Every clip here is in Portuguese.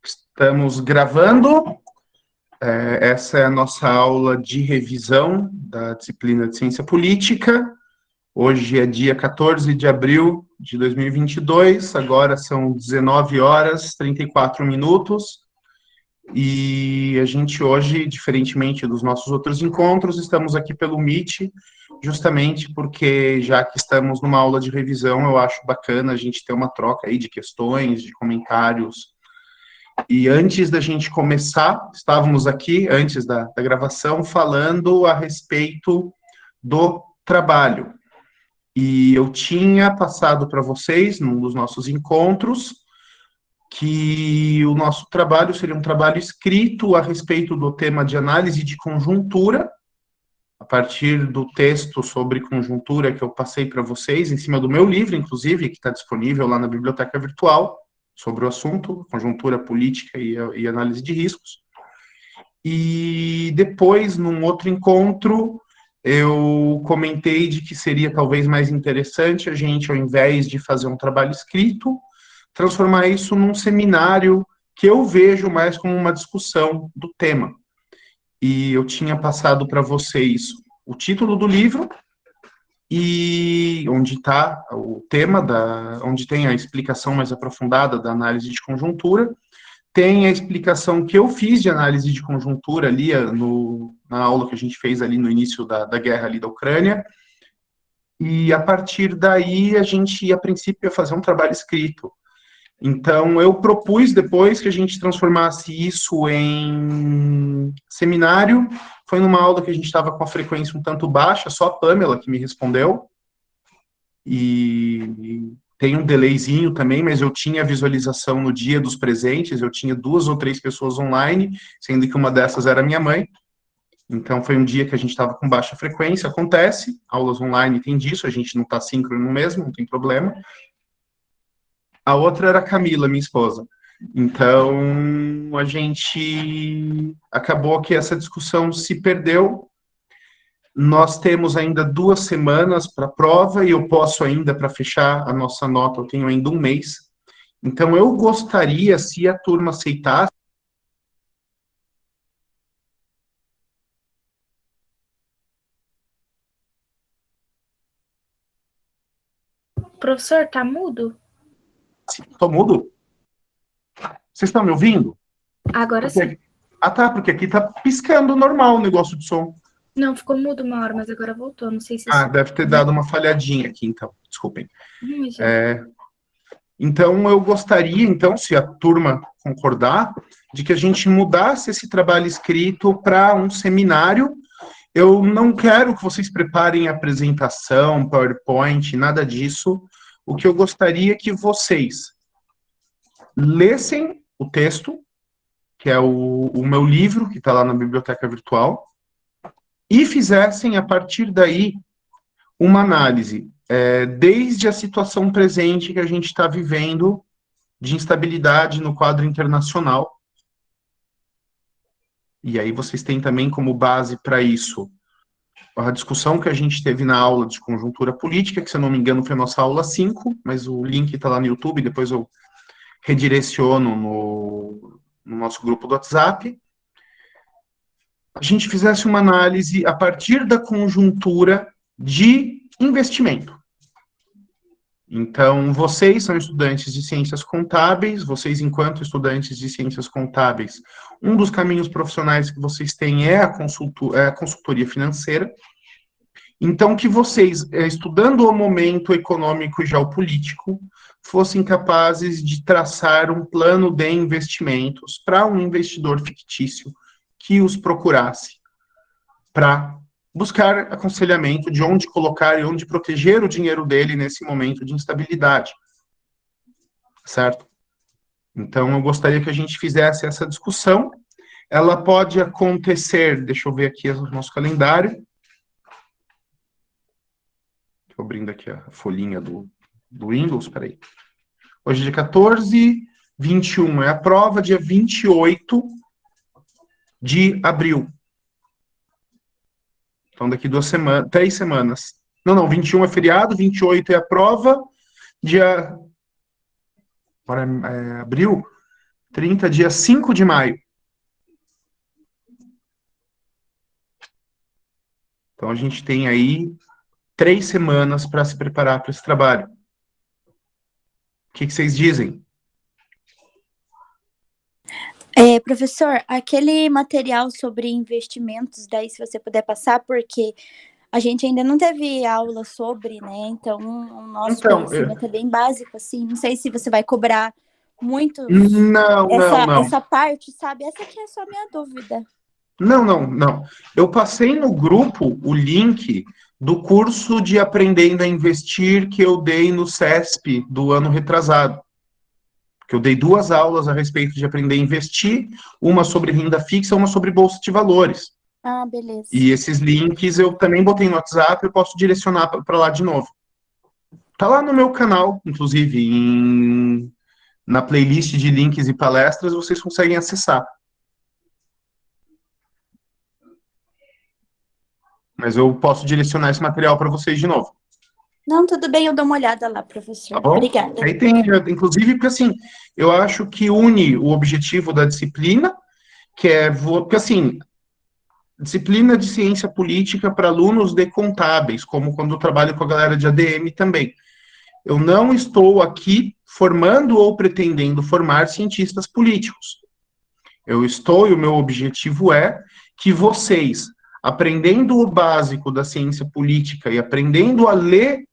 Estamos gravando. Essa é a nossa aula de revisão da disciplina de Ciência Política. Hoje é dia 14 de abril de 2022, agora são 19 horas e 34 minutos. E a gente hoje, diferentemente dos nossos outros encontros, estamos aqui pelo Meet, justamente porque, já que estamos numa aula de revisão, eu acho bacana a gente ter uma troca aí de questões, de comentários. E antes da gente começar, estávamos aqui, antes da gravação, falando a respeito do trabalho. E eu tinha passado para vocês, num dos nossos encontros, que o nosso trabalho seria um trabalho escrito a respeito do tema de análise de conjuntura, a partir do texto sobre conjuntura que eu passei para vocês, em cima do meu livro, inclusive, que está disponível lá na biblioteca virtual, sobre o assunto, conjuntura política e análise de riscos. E depois, num outro encontro, eu comentei de que seria talvez mais interessante a gente, ao invés de fazer um trabalho escrito, transformar isso num seminário que eu vejo mais como uma discussão do tema. E eu tinha passado para vocês o título do livro, e onde está o tema, onde tem a explicação mais aprofundada da análise de conjuntura, tem a explicação que eu fiz de análise de conjuntura ali na aula que a gente fez ali no início da guerra ali da Ucrânia, e a partir daí a gente, a princípio, ia fazer um trabalho escrito. Então, eu propus depois que a gente transformasse isso em seminário. Foi numa aula que a gente estava com a frequência um tanto baixa, só a Pamela que me respondeu. E tem um delayzinho também, mas eu tinha visualização no dia dos presentes, eu tinha 2 ou 3 pessoas online, sendo que uma dessas era minha mãe. Então, foi um dia que a gente estava com baixa frequência, acontece, aulas online tem disso, a gente não está síncrono mesmo, não tem problema. A outra era a Camila, minha esposa. Então, a gente acabou que essa discussão se perdeu. Nós temos ainda 2 semanas para a prova e eu posso ainda, para fechar a nossa nota, eu tenho ainda 1 mês. Então, eu gostaria, se a turma aceitasse. Professor, tá mudo? Estou mudo? Vocês estão me ouvindo? Agora sim. Ah, tá, porque aqui tá piscando normal o negócio de som. Não, ficou mudo uma hora, mas agora voltou. Não sei se Ah, isso... deve ter dado uma falhadinha aqui, então. Desculpem. já. Então, eu gostaria, então, se a turma concordar, de que a gente mudasse esse trabalho escrito para um seminário. Eu não quero que vocês preparem apresentação, PowerPoint, nada disso. O que eu gostaria é que vocês lessem o texto, que é o meu livro, que está lá na biblioteca virtual, e fizessem, a partir daí, uma análise, desde a situação presente que a gente está vivendo de instabilidade no quadro internacional. E aí vocês têm também como base para isso a discussão que a gente teve na aula de conjuntura política, que, se eu não me engano, foi a nossa aula 5, mas o link está lá no YouTube, depois eu redireciono no nosso grupo do WhatsApp. A gente fizesse uma análise a partir da conjuntura de investimento. Então, vocês são estudantes de ciências contábeis, vocês, enquanto estudantes de ciências contábeis, um dos caminhos profissionais que vocês têm é a consultoria financeira. Então, que vocês, estudando o momento econômico e geopolítico, fossem capazes de traçar um plano de investimentos para um investidor fictício que os procurasse, para buscar aconselhamento de onde colocar e onde proteger o dinheiro dele nesse momento de instabilidade. Certo? Então, eu gostaria que a gente fizesse essa discussão. Ela pode acontecer, deixa eu ver aqui o nosso calendário. Estou abrindo aqui a folhinha do Windows, peraí. Hoje é dia 14, 21 é a prova, dia 28 de abril. Então, daqui 3 semanas. Não, 21 é feriado, 28 é a prova, dia... agora abril, 30, dia 5 de maio. Então, a gente tem aí 3 semanas para se preparar para esse trabalho. O que vocês dizem? Professor, aquele material sobre investimentos, daí se você puder passar, porque a gente ainda não teve aula sobre, né? Então, o nosso conhecimento é bem básico, assim. Não sei se você vai cobrar muito essa parte, sabe? Essa aqui é só a minha dúvida. Não. Eu passei no grupo o link do curso de Aprendendo a Investir que eu dei no CESP do ano retrasado. Que eu dei 2 aulas a respeito de aprender a investir, uma sobre renda fixa, uma sobre bolsa de valores. Ah, beleza. E esses links eu também botei no WhatsApp, eu posso direcionar para lá de novo. Tá lá no meu canal, inclusive, na playlist de links e palestras, vocês conseguem acessar. Mas eu posso direcionar esse material para vocês de novo. Não, tudo bem, eu dou uma olhada lá, professor. Tá bom? Obrigada. Aí tem, inclusive, porque assim, eu acho que une o objetivo da disciplina, que é, porque assim, disciplina de ciência política para alunos de contábeis, como quando eu trabalho com a galera de ADM também. Eu não estou aqui formando ou pretendendo formar cientistas políticos. Eu estou, e o meu objetivo é que vocês, aprendendo o básico da ciência política e aprendendo a ler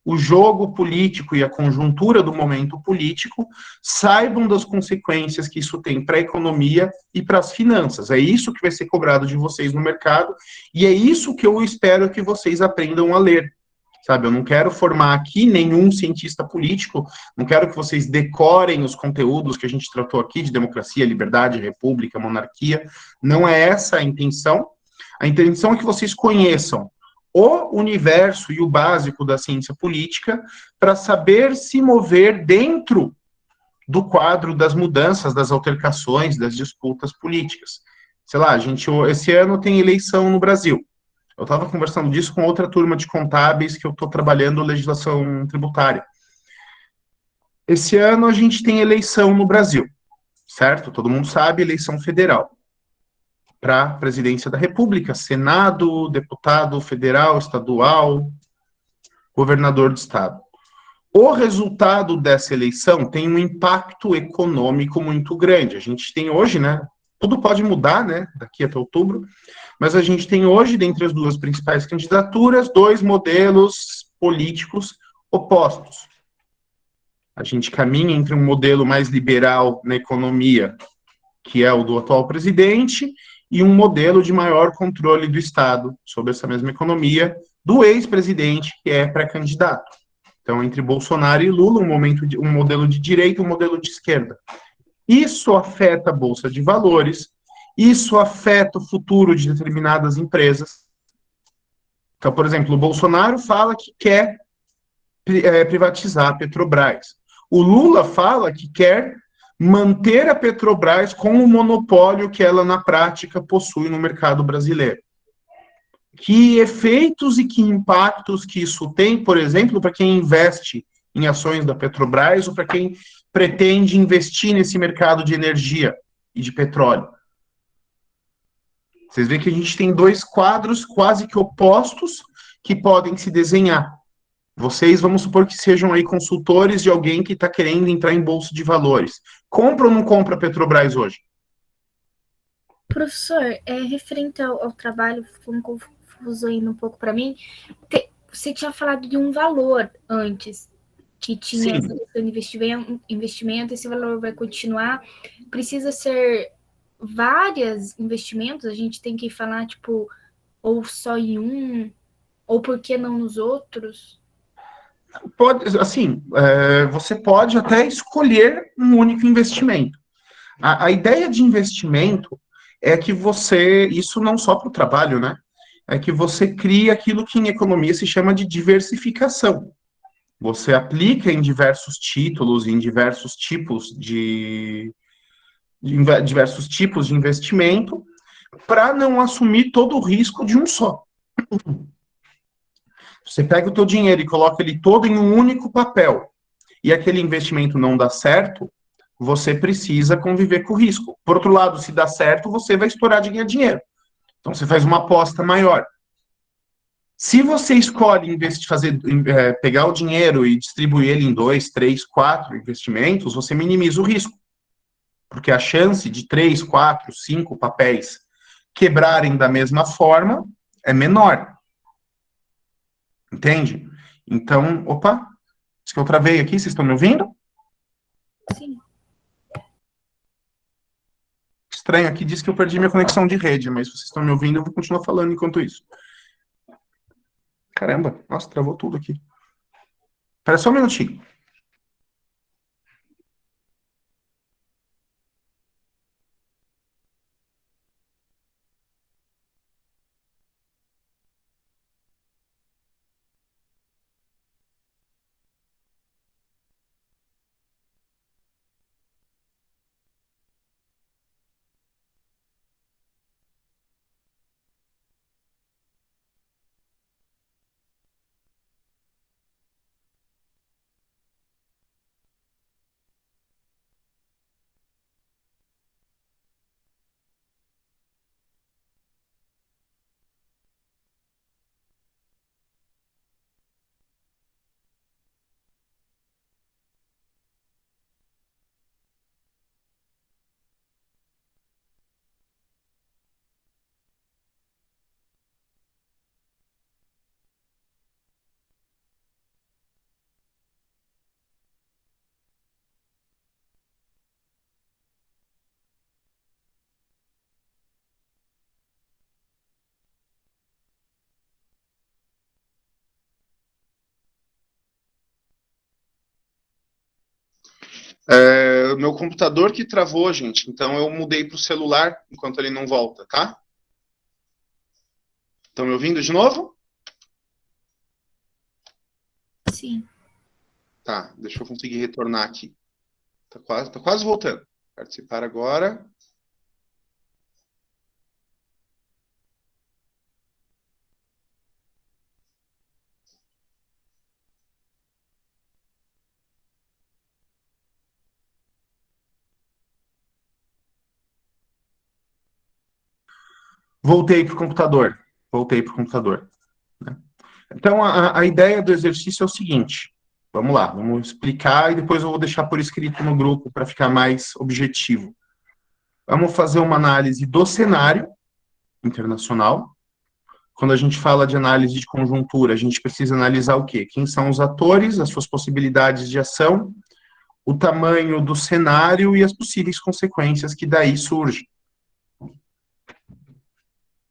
o jogo político e a conjuntura do momento político, saibam das consequências que isso tem para a economia e para as finanças. É isso que vai ser cobrado de vocês no mercado, e é isso que eu espero que vocês aprendam a ler. Sabe, eu não quero formar aqui nenhum cientista político, não quero que vocês decorem os conteúdos que a gente tratou aqui de democracia, liberdade, república, monarquia. Não é essa a intenção. A intenção é que vocês conheçam o universo e o básico da ciência política para saber se mover dentro do quadro das mudanças, das altercações, das disputas políticas. Sei lá, esse ano tem eleição no Brasil. Eu estava conversando disso com outra turma de contábeis que eu estou trabalhando legislação tributária. Esse ano a gente tem eleição no Brasil, certo? Todo mundo sabe, eleição federal. Para a presidência da República, Senado, deputado federal, estadual, governador do estado. O resultado dessa eleição tem um impacto econômico muito grande. A gente tem hoje, né? Tudo pode mudar, né? Daqui até outubro. Mas a gente tem hoje, dentre as 2 principais candidaturas, 2 modelos políticos opostos. A gente caminha entre um modelo mais liberal na economia, que é o do atual presidente, e um modelo de maior controle do Estado sobre essa mesma economia do ex-presidente, que é pré-candidato. Então, entre Bolsonaro e Lula, um modelo de direita e um modelo de esquerda. Isso afeta a Bolsa de Valores, isso afeta o futuro de determinadas empresas. Então, por exemplo, o Bolsonaro fala que quer privatizar a Petrobras. O Lula fala que quer manter a Petrobras com o monopólio que ela, na prática, possui no mercado brasileiro. Que efeitos e que impactos que isso tem, por exemplo, para quem investe em ações da Petrobras ou para quem pretende investir nesse mercado de energia e de petróleo. Vocês veem que a gente tem 2 quadros quase que opostos que podem se desenhar. Vocês, vamos supor que sejam aí consultores de alguém que está querendo entrar em bolsa de valores. Compra ou não compra a Petrobras hoje? Professor, referente ao trabalho, ficou confuso ainda um pouco para mim. Você tinha falado de um valor antes, que tinha essa questão de investimento, esse valor vai continuar. Precisa ser vários investimentos? A gente tem que falar, tipo, ou só em um, ou por que não nos outros? Pode, assim, você pode até escolher um único investimento. A ideia de investimento é que isso não só para o trabalho, né? É que você cria aquilo que em economia se chama de diversificação. Você aplica em diversos títulos, em diversos tipos de investimento, para não assumir todo o risco de um só. Você pega o teu dinheiro e coloca ele todo em um único papel. e aquele investimento não dá certo, você precisa conviver com o risco. Por outro lado, se dá certo, você vai estourar de ganhar dinheiro. Então, você faz uma aposta maior. Se você escolhe pegar o dinheiro e distribuir ele em 2, 3, 4 investimentos, você minimiza o risco. Porque a chance de 3, 4, 5 papéis quebrarem da mesma forma é menor. Entende? Então, opa, acho que eu travei aqui, vocês estão me ouvindo? Sim. Estranho, aqui diz que eu perdi minha conexão de rede, mas se vocês estão me ouvindo, eu vou continuar falando enquanto isso. Caramba, nossa, travou tudo aqui. Espera só um minutinho. O meu computador que travou, gente, então eu mudei para o celular enquanto ele não volta, tá? Estão me ouvindo de novo? Sim. Tá, deixa eu conseguir retornar aqui. Tá quase voltando. Participar agora. Voltei para o computador. Né? Então, a ideia do exercício é o seguinte. Vamos lá, vamos explicar e depois eu vou deixar por escrito no grupo para ficar mais objetivo. Vamos fazer uma análise do cenário internacional. Quando a gente fala de análise de conjuntura, a gente precisa analisar o quê? Quem são os atores, as suas possibilidades de ação, o tamanho do cenário e as possíveis consequências que daí surgem.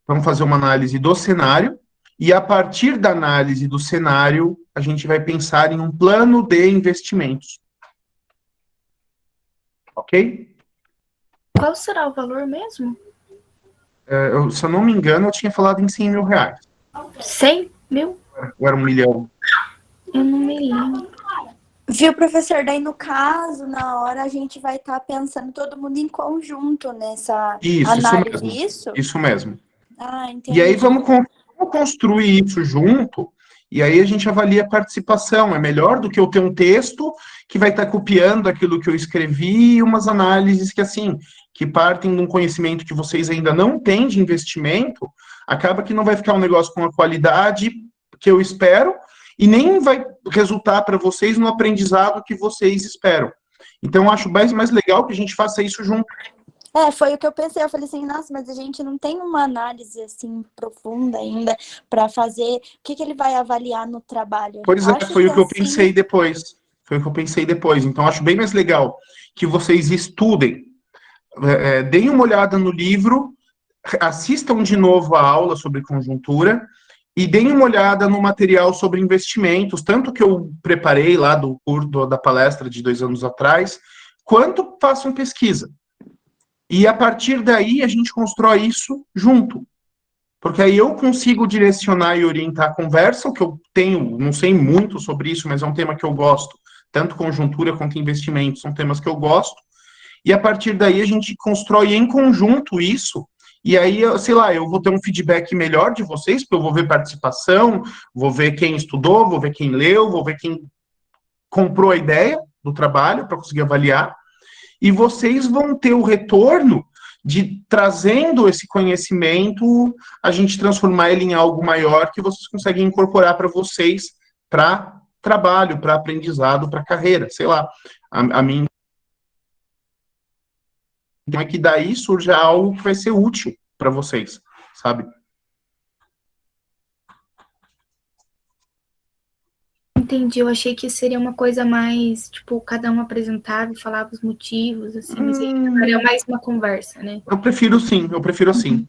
Vamos fazer uma análise do cenário, e a partir da análise do cenário, a gente vai pensar em um plano de investimentos. Ok? Qual será o valor mesmo? Se eu não me engano, eu tinha falado em 100 mil reais. 100 mil? Ou era 1 milhão? Eu não me lembro. Viu, professor? Daí, no caso, na hora, a gente vai estar pensando todo mundo em conjunto nessa análise, isso? Isso mesmo. Ah, entendi. E aí vamos construir isso junto, e aí a gente avalia a participação. É melhor do que eu ter um texto que vai estar copiando aquilo que eu escrevi e umas análises que, assim, que partem de um conhecimento que vocês ainda não têm de investimento, acaba que não vai ficar um negócio com a qualidade que eu espero e nem vai resultar para vocês no aprendizado que vocês esperam. Então, eu acho mais legal que a gente faça isso junto. Foi o que eu pensei. Eu falei assim, nossa, mas a gente não tem uma análise assim profunda ainda para fazer. O que ele vai avaliar no trabalho? Pois é, foi o que eu pensei depois. Então, acho bem mais legal que vocês estudem, deem uma olhada no livro, assistam de novo a aula sobre conjuntura e deem uma olhada no material sobre investimentos, tanto que eu preparei lá do curso da palestra de 2 anos atrás, quanto façam pesquisa. E a partir daí a gente constrói isso junto. Porque aí eu consigo direcionar e orientar a conversa, o que eu tenho, não sei muito sobre isso, mas é um tema que eu gosto. Tanto conjuntura quanto investimentos são temas que eu gosto. E a partir daí a gente constrói em conjunto isso. E aí, sei lá, eu vou ter um feedback melhor de vocês, porque eu vou ver participação, vou ver quem estudou, vou ver quem leu, vou ver quem comprou a ideia do trabalho para conseguir avaliar, e vocês vão ter o retorno de, trazendo esse conhecimento, a gente transformar ele em algo maior que vocês conseguem incorporar para vocês, para trabalho, para aprendizado, para carreira, sei lá. A minha é que daí surja algo que vai ser útil para vocês, sabe? Entendi, eu achei que seria uma coisa mais, tipo, cada um apresentava e falava os motivos, assim, mas seria mais uma conversa, né? Eu prefiro assim.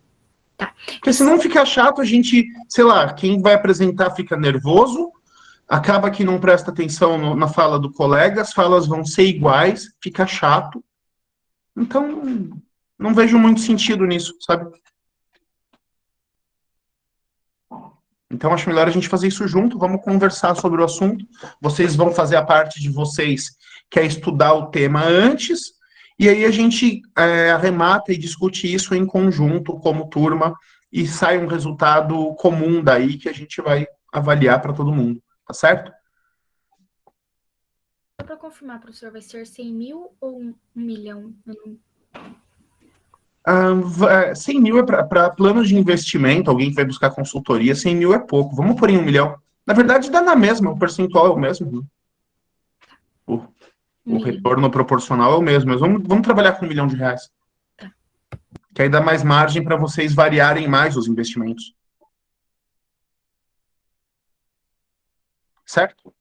Tá. Porque senão fica chato, a gente, sei lá, quem vai apresentar fica nervoso, acaba que não presta atenção na fala do colega, as falas vão ser iguais, fica chato. Então, não vejo muito sentido nisso, sabe? Então, acho melhor a gente fazer isso junto, vamos conversar sobre o assunto. Vocês vão fazer a parte de vocês, que é estudar o tema antes, e aí a gente arremata e discute isso em conjunto, como turma, e sai um resultado comum daí que a gente vai avaliar para todo mundo, tá certo? Só para confirmar, professor, vai ser 100 mil ou 1 milhão? 100 mil é para planos de investimento, alguém que vai buscar consultoria, 100 mil é pouco, vamos por em 1 milhão. Na verdade, dá na mesma, o percentual é o mesmo. O retorno proporcional é o mesmo, mas vamos trabalhar com R$1 milhão. Tá. Que aí dá mais margem para vocês variarem mais os investimentos. Certo?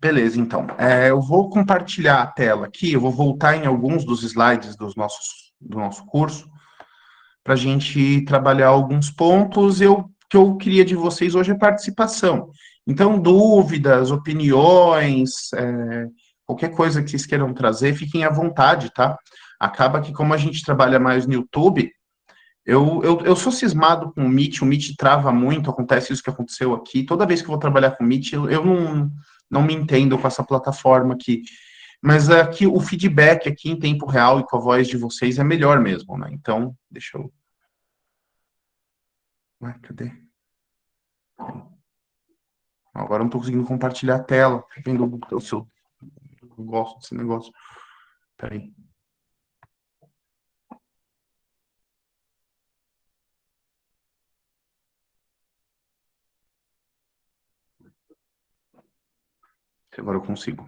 Beleza, então. Eu vou compartilhar a tela aqui, eu vou voltar em alguns dos slides do nosso curso, para a gente trabalhar alguns pontos. Que eu queria de vocês hoje é participação. Então, dúvidas, opiniões, qualquer coisa que vocês queiram trazer, fiquem à vontade, tá? Acaba que, como a gente trabalha mais no YouTube, eu sou cismado com o Meet trava muito, acontece isso que aconteceu aqui. Toda vez que eu vou trabalhar com o Meet, eu não me entendo com essa plataforma aqui. Mas aqui o feedback aqui em tempo real e com a voz de vocês é melhor mesmo, né? Então, deixa eu... Ué, cadê? Agora eu não tô conseguindo compartilhar a tela. Vendo o seu... Eu gosto desse negócio. Peraí. Agora eu consigo.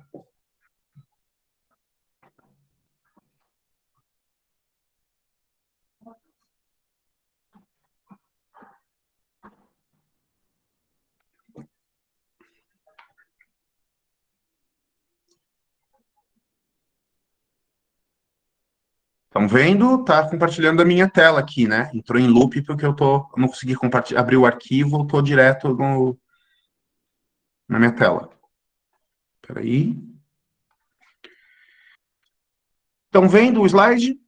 Estão vendo? Tá compartilhando a minha tela aqui, né? Entrou em loop porque eu não consegui abrir o arquivo, tô direto na minha tela. Peraí. Estão vendo o slide?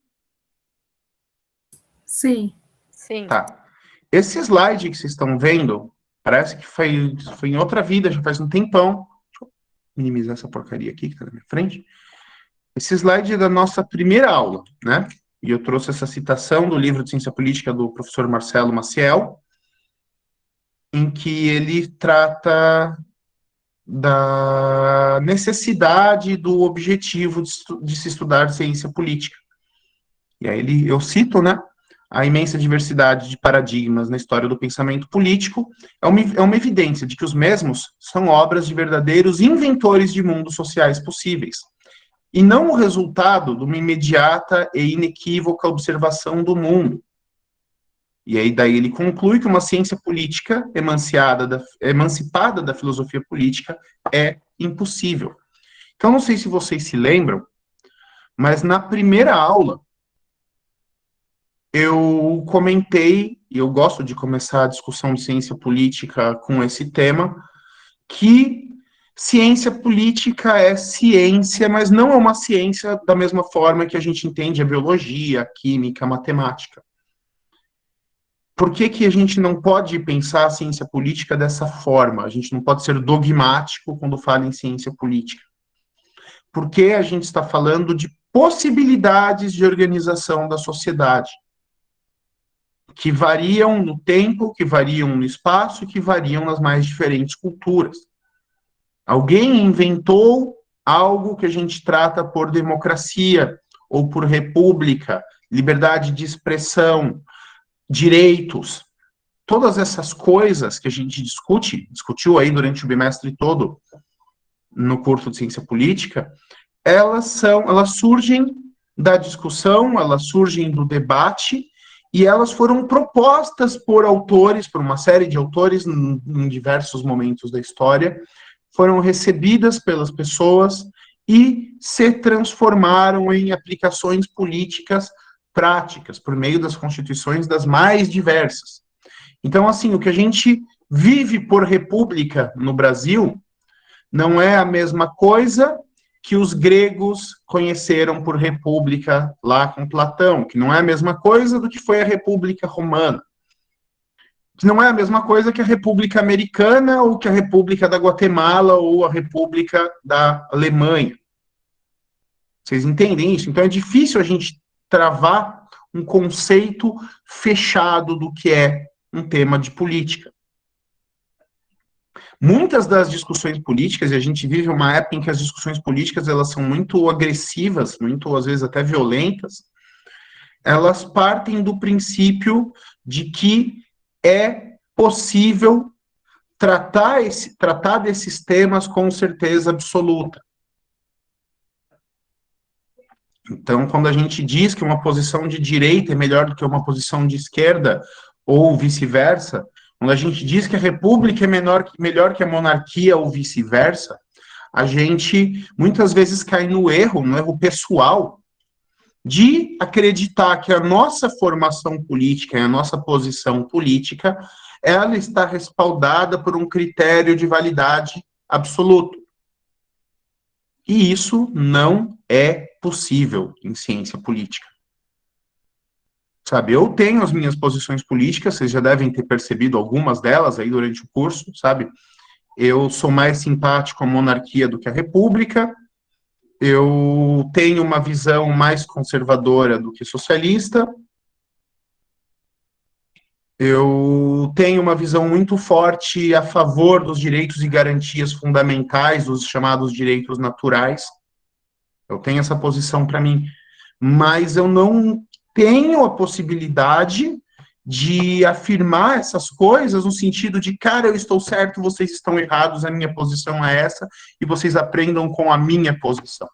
Sim. Sim. Tá. Esse slide que vocês estão vendo, parece que foi em outra vida, já faz um tempão. Deixa eu minimizar essa porcaria aqui que tá na minha frente. Esse slide é da nossa primeira aula, né? E eu trouxe essa citação do livro de Ciência Política do professor Marcelo Maciel, em que ele trata da necessidade do objetivo de se estudar ciência política. E aí eu cito, né? A imensa diversidade de paradigmas na história do pensamento político é uma evidência de que os mesmos são obras de verdadeiros inventores de mundos sociais possíveis, e não o resultado de uma imediata e inequívoca observação do mundo. E aí daí ele conclui que uma ciência política emancipada da filosofia política é impossível. Então, não sei se vocês se lembram, mas na primeira aula eu comentei, e eu gosto de começar a discussão de ciência política com esse tema, que ciência política é ciência, mas não é uma ciência da mesma forma que a gente entende a biologia, a química, a matemática. Por que a gente não pode pensar a ciência política dessa forma? A gente não pode ser dogmático quando fala em ciência política. Porque a gente está falando de possibilidades de organização da sociedade, que variam no tempo, que variam no espaço, que variam nas mais diferentes culturas. Alguém inventou algo que a gente trata por democracia ou por república, liberdade de expressão, direitos. Todas essas coisas que a gente discutiu aí durante o bimestre todo no curso de ciência política, elas surgem da discussão, elas surgem do debate, e elas foram propostas por autores, por uma série de autores em diversos momentos da história, foram recebidas pelas pessoas e se transformaram em aplicações políticas práticas, por meio das constituições das mais diversas. Então, assim, o que a gente vive por república no Brasil não é a mesma coisa que os gregos conheceram por república lá com Platão, que não é a mesma coisa do que foi a República Romana, que não é a mesma coisa que a República Americana ou que a República da Guatemala ou a República da Alemanha. Vocês entendem isso? Então é difícil a gente travar um conceito fechado do que é um tema de política. Muitas das discussões políticas, e a gente vive uma época em que as discussões políticas elas são muito agressivas, muito, às vezes, até violentas, elas partem do princípio de que é possível tratar desses temas com certeza absoluta. Então, quando a gente diz que uma posição de direita é melhor do que uma posição de esquerda, ou vice-versa, quando a gente diz que a república é melhor que a monarquia, ou vice-versa, a gente muitas vezes cai no erro pessoal, de acreditar que a nossa formação política e a nossa posição política, ela está respaldada por um critério de validade absoluto. E isso não é possível em ciência política. Sabe, eu tenho as minhas posições políticas, vocês já devem ter percebido algumas delas aí durante o curso, sabe? Eu sou mais simpático à monarquia do que à república, eu tenho uma visão mais conservadora do que socialista, eu tenho uma visão muito forte a favor dos direitos e garantias fundamentais, dos chamados direitos naturais. Eu tenho essa posição para mim, mas eu não tenho a possibilidade de afirmar essas coisas no sentido de, cara, eu estou certo, vocês estão errados, a minha posição é essa, e vocês aprendam com a minha posição,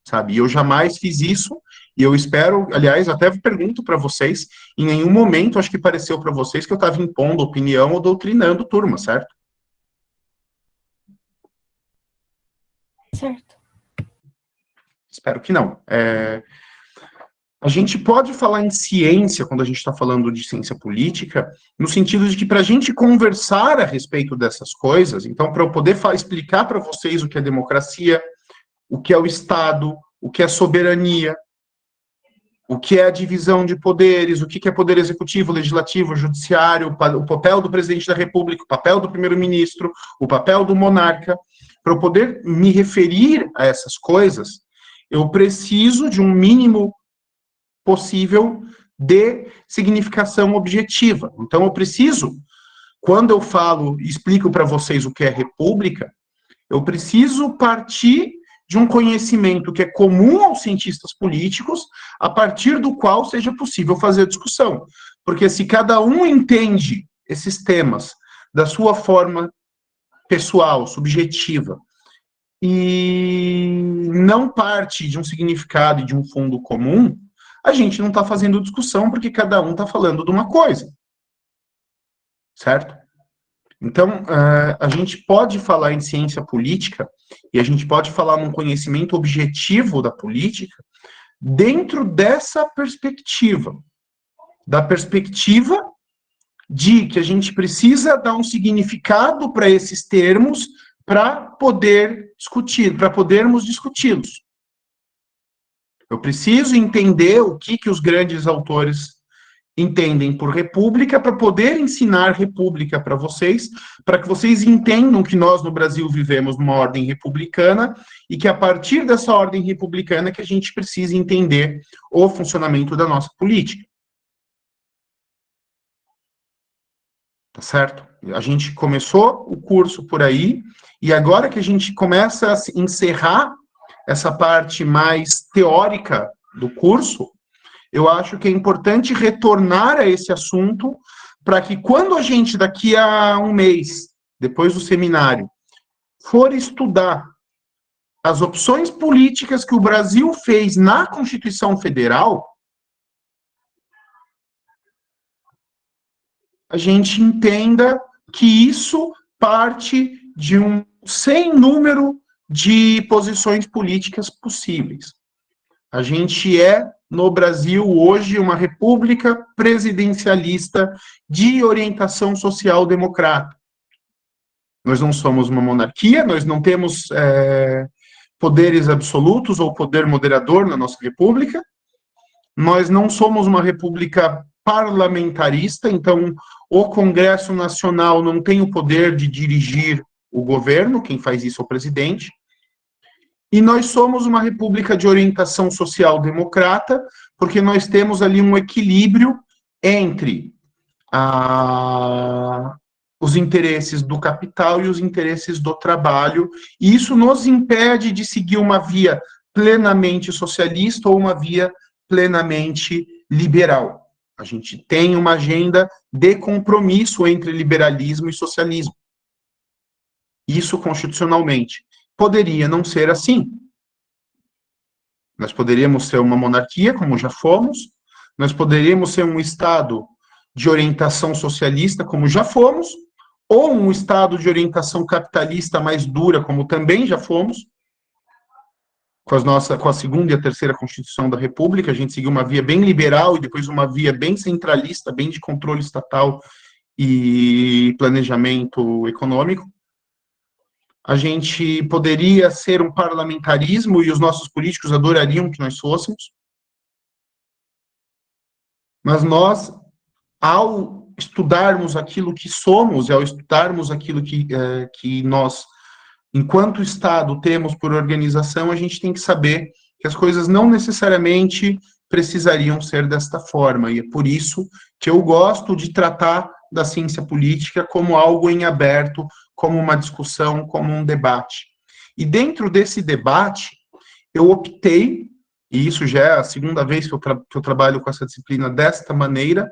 sabe? Eu jamais fiz isso, e eu espero, aliás, até pergunto para vocês, em nenhum momento acho que pareceu para vocês que eu estava impondo opinião ou doutrinando turma, certo? Certo. Espero que não. A gente pode falar em ciência, quando a gente está falando de ciência política, no sentido de que para a gente conversar a respeito dessas coisas, então, para eu poder explicar para vocês o que é democracia, o que é o Estado, o que é soberania, o que é a divisão de poderes, o que é poder executivo, legislativo, judiciário, o papel do presidente da República, o papel do primeiro-ministro, o papel do monarca, para eu poder me referir a essas coisas, eu preciso de um mínimo possível de significação objetiva. Então, eu preciso, quando eu falo e explico para vocês o que é república, eu preciso partir de um conhecimento que é comum aos cientistas políticos, a partir do qual seja possível fazer a discussão. Porque se cada um entende esses temas da sua forma pessoal, subjetiva, e não parte de um significado e de um fundo comum, a gente não está fazendo discussão porque cada um está falando de uma coisa. Certo? Então, a gente pode falar em ciência política e a gente pode falar num conhecimento objetivo da política dentro dessa perspectiva. Da perspectiva de que a gente precisa dar um significado para esses termos para poder discutir, para podermos discuti-los. Eu preciso entender o que os grandes autores entendem por república para poder ensinar república para vocês, para que vocês entendam que nós no Brasil vivemos numa ordem republicana e que a partir dessa ordem republicana que a gente precisa entender o funcionamento da nossa política. tá certo? A gente começou o curso por aí, e agora que a gente começa a encerrar essa parte mais teórica do curso, eu acho que é importante retornar a esse assunto para que quando a gente, daqui a um mês, depois do seminário, for estudar as opções políticas que o Brasil fez na Constituição Federal, a gente entenda que isso parte de um sem número de posições políticas possíveis. A gente é, no Brasil, hoje, uma república presidencialista de orientação social-democrata. Nós não somos uma monarquia, nós não temos poderes absolutos ou poder moderador na nossa república, nós não somos uma república parlamentarista, então o Congresso Nacional não tem o poder de dirigir o governo, quem faz isso é o presidente, e nós somos uma república de orientação social-democrata, porque nós temos ali um equilíbrio entre os interesses do capital e os interesses do trabalho, e isso nos impede de seguir uma via plenamente socialista ou uma via plenamente liberal. A gente tem uma agenda de compromisso entre liberalismo e socialismo. Isso constitucionalmente. Poderia não ser assim. Nós poderíamos ser uma monarquia, como já fomos, nós poderíamos ser um Estado de orientação socialista, como já fomos, ou um Estado de orientação capitalista mais dura, como também já fomos, com a segunda e a terceira Constituição da República, a gente seguiu uma via bem liberal e depois uma via bem centralista, bem de controle estatal e planejamento econômico. A gente poderia ser um parlamentarismo e os nossos políticos adorariam que nós fôssemos. Mas nós, ao estudarmos aquilo que somos, ao estudarmos aquilo que nós, enquanto Estado, temos por organização, a gente tem que saber que as coisas não necessariamente precisariam ser desta forma. E é por isso que eu gosto de tratar da ciência política como algo em aberto, como uma discussão, como um debate. E dentro desse debate, eu optei, e isso já é a segunda vez que eu trabalho com essa disciplina desta maneira,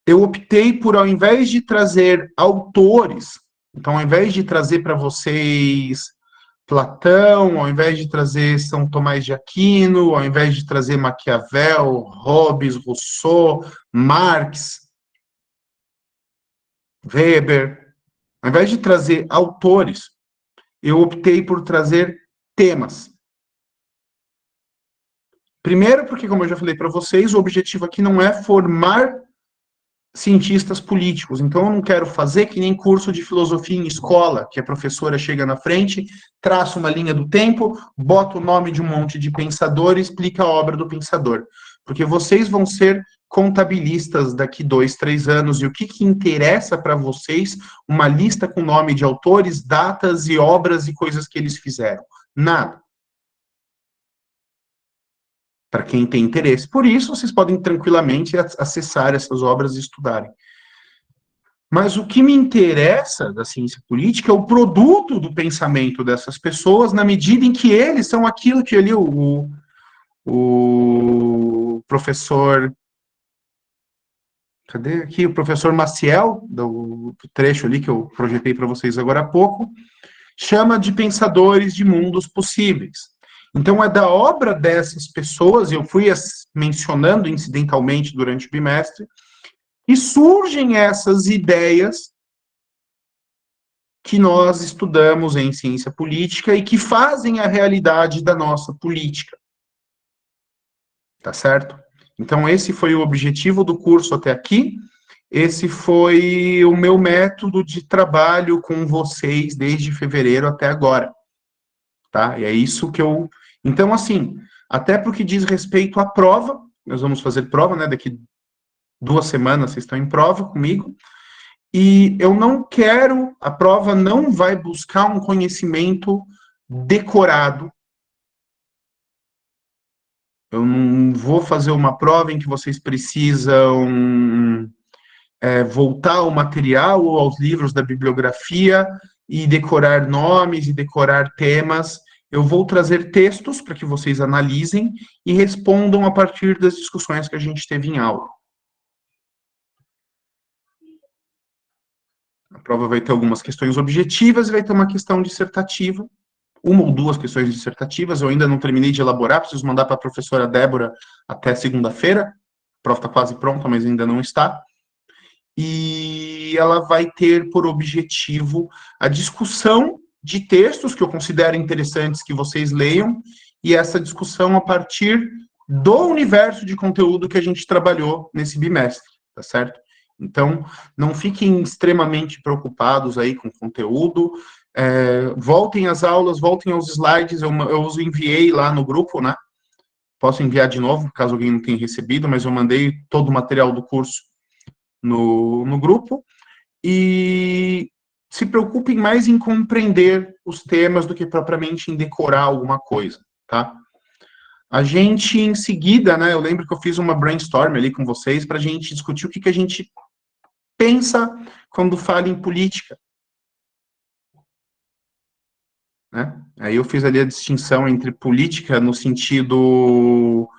eu optei por, ao invés de trazer autores, então, ao invés de trazer para vocês Platão, ao invés de trazer São Tomás de Aquino, ao invés de trazer Maquiavel, Hobbes, Rousseau, Marx, Weber, ao invés de trazer autores, eu optei por trazer temas. Primeiro, porque, como eu já falei para vocês, o objetivo aqui não é formar cientistas políticos. Então, eu não quero fazer que nem curso de filosofia em escola, que a professora chega na frente, traça uma linha do tempo, bota o nome de um monte de pensador e explica a obra do pensador. Porque vocês vão ser contabilistas daqui 2, 3 anos, e o que interessa para vocês uma lista com nome de autores, datas e obras e coisas que eles fizeram? Nada. Para quem tem interesse. Por isso, vocês podem tranquilamente acessar essas obras e estudarem. Mas o que me interessa da ciência política é o produto do pensamento dessas pessoas, na medida em que eles são aquilo que ali o professor... Cadê aqui? O professor Maciel, do trecho ali que eu projetei para vocês agora há pouco, chama de pensadores de mundos possíveis. Então, é da obra dessas pessoas, e eu fui mencionando incidentalmente durante o bimestre, e surgem essas ideias que nós estudamos em ciência política e que fazem a realidade da nossa política. Tá certo? Então, esse foi o objetivo do curso até aqui. Esse foi o meu método de trabalho com vocês desde fevereiro até agora. Tá? E é isso que eu... Então, assim, até porque diz respeito à prova, nós vamos fazer prova, né? Daqui 2 semanas vocês estão em prova comigo, e eu não quero, a prova não vai buscar um conhecimento decorado. Eu não vou fazer uma prova em que vocês precisam voltar ao material ou aos livros da bibliografia e decorar nomes e decorar temas. Eu vou trazer textos para que vocês analisem e respondam a partir das discussões que a gente teve em aula. A prova vai ter algumas questões objetivas e vai ter uma questão dissertativa, uma ou duas questões dissertativas. Eu ainda não terminei de elaborar, preciso mandar para a professora Débora até segunda-feira. A prova está quase pronta, mas ainda não está. E ela vai ter por objetivo a discussão de textos que eu considero interessantes que vocês leiam, e essa discussão a partir do universo de conteúdo que a gente trabalhou nesse bimestre, tá certo? Então, não fiquem extremamente preocupados aí com o conteúdo, voltem às aulas, voltem aos slides, eu os enviei lá no grupo, né? Posso enviar de novo, caso alguém não tenha recebido, mas eu mandei todo o material do curso no grupo, e se preocupem mais em compreender os temas do que propriamente em decorar alguma coisa, tá? A gente, em seguida, né, eu lembro que eu fiz uma brainstorm ali com vocês para a gente discutir o que a gente pensa quando fala em política. Né? Aí eu fiz ali a distinção entre política no sentido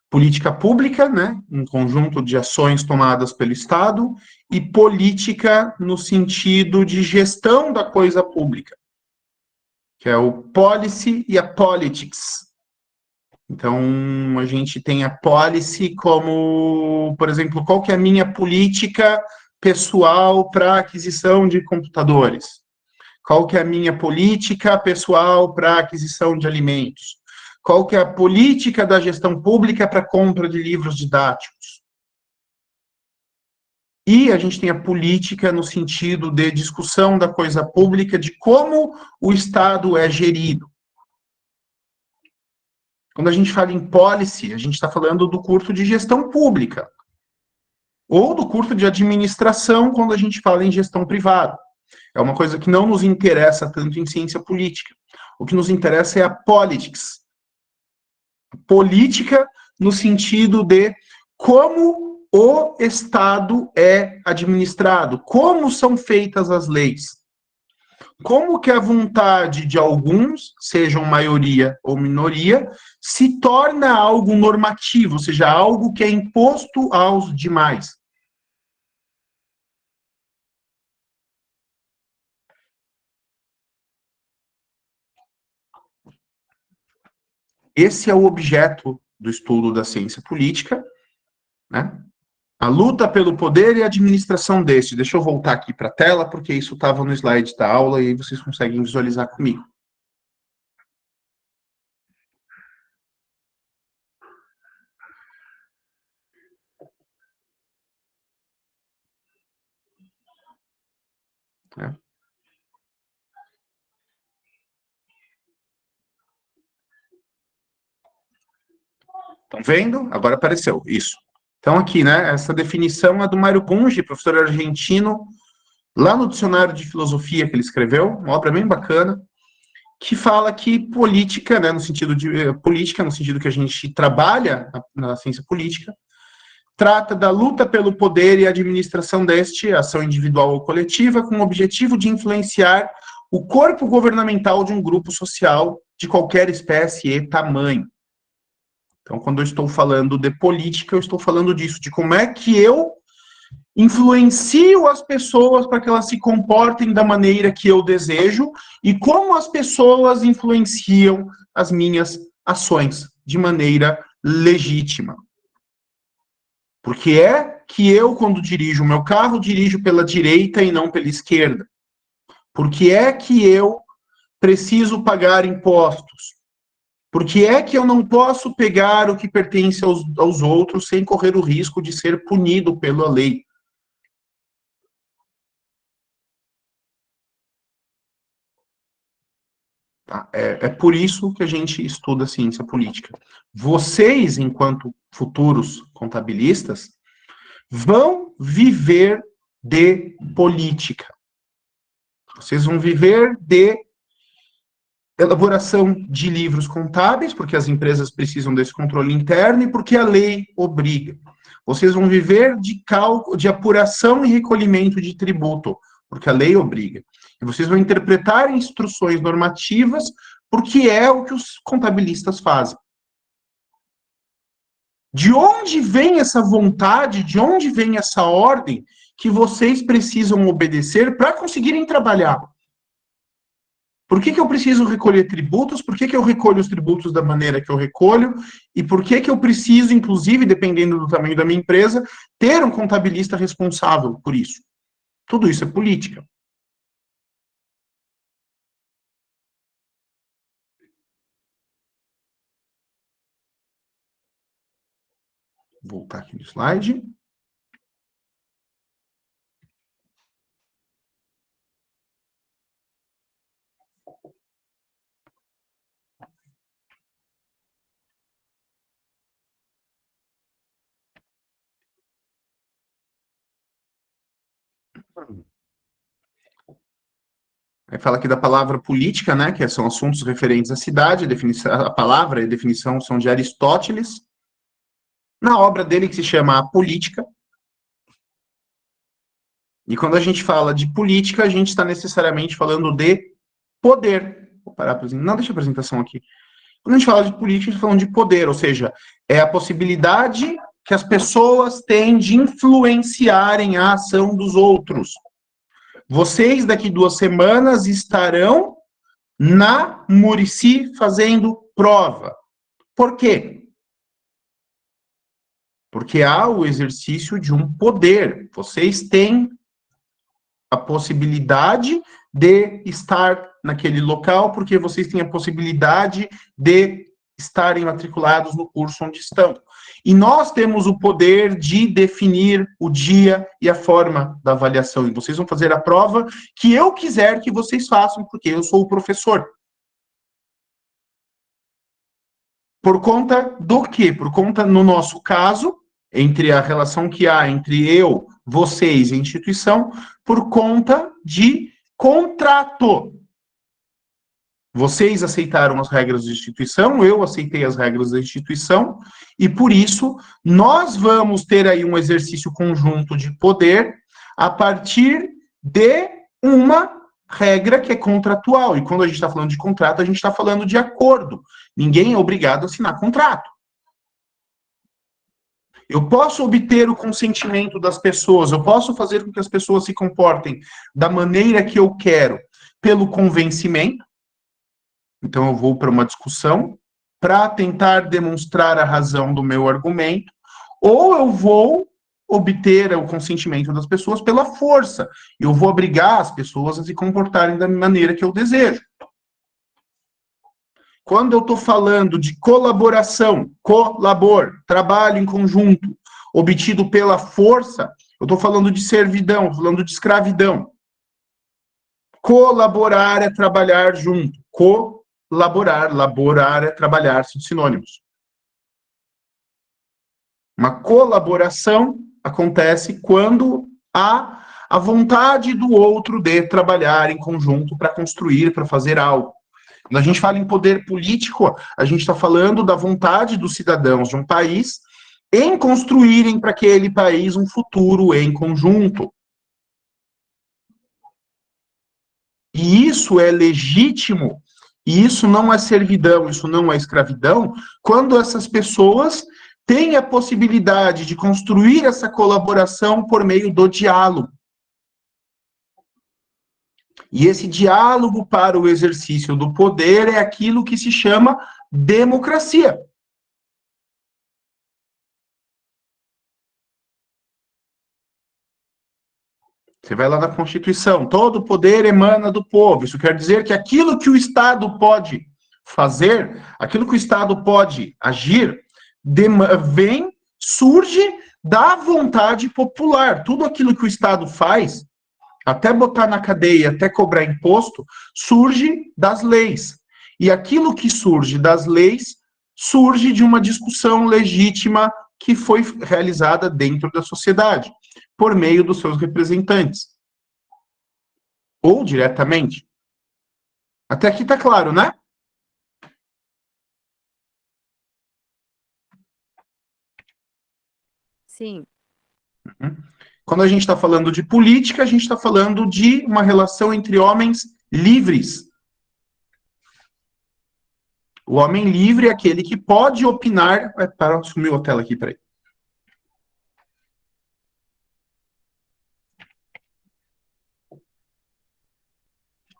política pública, né, um conjunto de ações tomadas pelo Estado, e política no sentido de gestão da coisa pública, que é o policy e a politics. Então, a gente tem a policy como, por exemplo, qual que é a minha política pessoal para aquisição de computadores? Qual que é a minha política pessoal para aquisição de alimentos? Qual que é a política da gestão pública para compra de livros didáticos? E a gente tem a política no sentido de discussão da coisa pública, de como o Estado é gerido. Quando a gente fala em policy, a gente está falando do curso de gestão pública. Ou do curso de administração, quando a gente fala em gestão privada. É uma coisa que não nos interessa tanto em ciência política. O que nos interessa é a politics. Política no sentido de como o Estado é administrado, como são feitas as leis. Como que a vontade de alguns, sejam maioria ou minoria, se torna algo normativo, ou seja, algo que é imposto aos demais. Esse é o objeto do estudo da ciência política, né? A luta pelo poder e a administração deste. Deixa eu voltar aqui para a tela, porque isso estava no slide da aula e aí vocês conseguem visualizar comigo. Estão vendo? Agora apareceu. Isso. Então, aqui, né? Essa definição é do Mário Bunge, professor argentino, lá no dicionário de filosofia que ele escreveu, uma obra bem bacana, que fala que política, né, no sentido de política, no sentido que a gente trabalha na ciência política, trata da luta pelo poder e administração deste, ação individual ou coletiva, com o objetivo de influenciar o corpo governamental de um grupo social de qualquer espécie e tamanho. Então, quando eu estou falando de política, eu estou falando disso, de como é que eu influencio as pessoas para que elas se comportem da maneira que eu desejo e como as pessoas influenciam as minhas ações de maneira legítima. Porque é que eu, quando dirijo o meu carro, dirijo pela direita e não pela esquerda. Porque é que eu preciso pagar impostos. Porque é que eu não posso pegar o que pertence aos outros sem correr o risco de ser punido pela lei. Tá? É por isso que a gente estuda ciência política. Vocês, enquanto futuros contabilistas, vão viver de política. Vocês vão viver de elaboração de livros contábeis, porque as empresas precisam desse controle interno e porque a lei obriga. Vocês vão viver de cálculo, de apuração e recolhimento de tributo, porque a lei obriga. E vocês vão interpretar instruções normativas, porque é o que os contabilistas fazem. De onde vem essa vontade, de onde vem essa ordem que vocês precisam obedecer para conseguirem trabalhar? Por que eu preciso recolher tributos? Por que eu recolho os tributos da maneira que eu recolho? E por que eu preciso, inclusive, dependendo do tamanho da minha empresa, ter um contabilista responsável por isso? Tudo isso é política. Vou voltar aqui no slide. Aí fala aqui da palavra política, né, que são assuntos referentes à cidade, a palavra e a definição são de Aristóteles. Na obra dele, que se chama A Política. E quando a gente fala de política, a gente está necessariamente falando de poder. Vou parar para não, deixa a apresentação aqui. Quando a gente fala de política, a gente está falando de poder, ou seja, é a possibilidade que as pessoas têm de influenciarem a ação dos outros. Vocês, daqui 2 semanas, estarão na Murici fazendo prova. Por quê? Porque há o exercício de um poder. Vocês têm a possibilidade de estar naquele local, porque vocês têm a possibilidade de estarem matriculados no curso onde estão. E nós temos o poder de definir o dia e a forma da avaliação. E vocês vão fazer a prova que eu quiser que vocês façam, porque eu sou o professor. Por conta do quê? Por conta, no nosso caso, entre a relação que há entre eu, vocês e a instituição, por conta de contrato. Vocês aceitaram as regras da instituição, eu aceitei as regras da instituição, e por isso nós vamos ter aí um exercício conjunto de poder a partir de uma regra que é contratual. E quando a gente está falando de contrato, a gente está falando de acordo. Ninguém é obrigado a assinar contrato. Eu posso obter o consentimento das pessoas, eu posso fazer com que as pessoas se comportem da maneira que eu quero pelo convencimento. Então, eu vou para uma discussão para tentar demonstrar a razão do meu argumento, ou eu vou obter o consentimento das pessoas pela força. Eu vou obrigar as pessoas a se comportarem da maneira que eu desejo. Quando eu estou falando de colaboração, trabalho em conjunto, obtido pela força, eu estou falando de servidão, falando de escravidão. Colaborar é trabalhar junto. Colaborar, laborar é trabalhar, são sinônimos. Uma colaboração acontece quando há a vontade do outro de trabalhar em conjunto para construir, para fazer algo. Quando a gente fala em poder político, a gente está falando da vontade dos cidadãos de um país em construírem para aquele país um futuro em conjunto. E isso é legítimo, e isso não é servidão, isso não é escravidão, quando essas pessoas têm a possibilidade de construir essa colaboração por meio do diálogo. E esse diálogo para o exercício do poder é aquilo que se chama democracia. Você vai lá na Constituição, todo poder emana do povo. Isso quer dizer que aquilo que o Estado pode fazer, aquilo que o Estado pode agir, surge da vontade popular. Tudo aquilo que o Estado faz, até botar na cadeia, até cobrar imposto, surge das leis. E aquilo que surge das leis, surge de uma discussão legítima que foi realizada dentro da sociedade, por meio dos seus representantes. Ou diretamente. Até aqui está claro, né? Sim. Quando a gente está falando de política, a gente está falando de uma relação entre homens livres. O homem livre é aquele que pode opinar... Para, sumiu a tela aqui, peraí.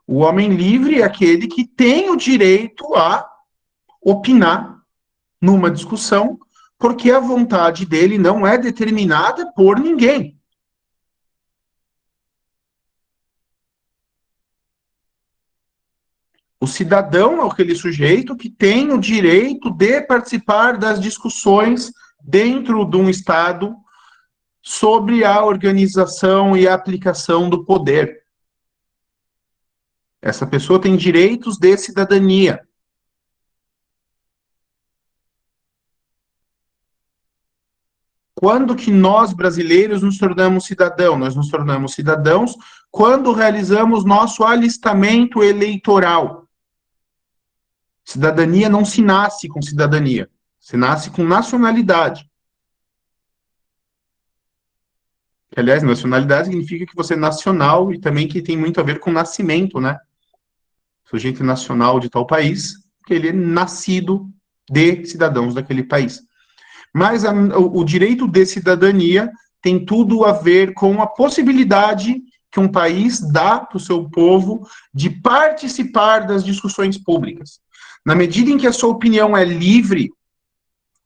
O homem livre é aquele que tem o direito a opinar numa discussão, porque a vontade dele não é determinada por ninguém. O cidadão é aquele sujeito que tem o direito de participar das discussões dentro de um Estado sobre a organização e a aplicação do poder. Essa pessoa tem direitos de cidadania. Quando que nós, brasileiros, nos tornamos cidadãos? Nós nos tornamos cidadãos quando realizamos nosso alistamento eleitoral. Cidadania não se nasce com cidadania, se nasce com nacionalidade. Que, aliás, nacionalidade significa que você é nacional e também que tem muito a ver com nascimento, né? Sujeito nacional de tal país, porque ele é nascido de cidadãos daquele país. Mas o direito de cidadania tem tudo a ver com a possibilidade que um país dá para o seu povo de participar das discussões públicas. Na medida em que a sua opinião é livre,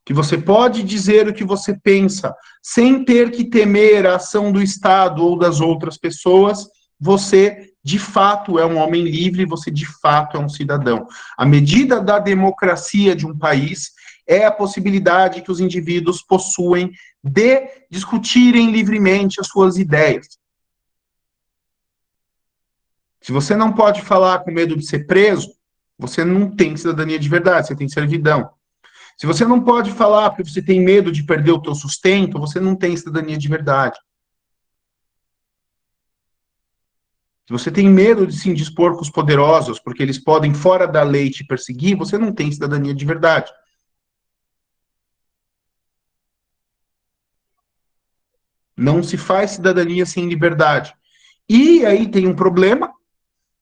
que você pode dizer o que você pensa, sem ter que temer a ação do Estado ou das outras pessoas, você, de fato, é um homem livre, você, de fato, é um cidadão. A medida da democracia de um país é a possibilidade que os indivíduos possuem de discutirem livremente as suas ideias. Se você não pode falar com medo de ser preso, você não tem cidadania de verdade, você tem servidão. Se você não pode falar porque você tem medo de perder o teu sustento, você não tem cidadania de verdade. Se você tem medo de se indispor com os poderosos porque eles podem, fora da lei, te perseguir, você não tem cidadania de verdade. Não se faz cidadania sem liberdade. E aí tem um problema,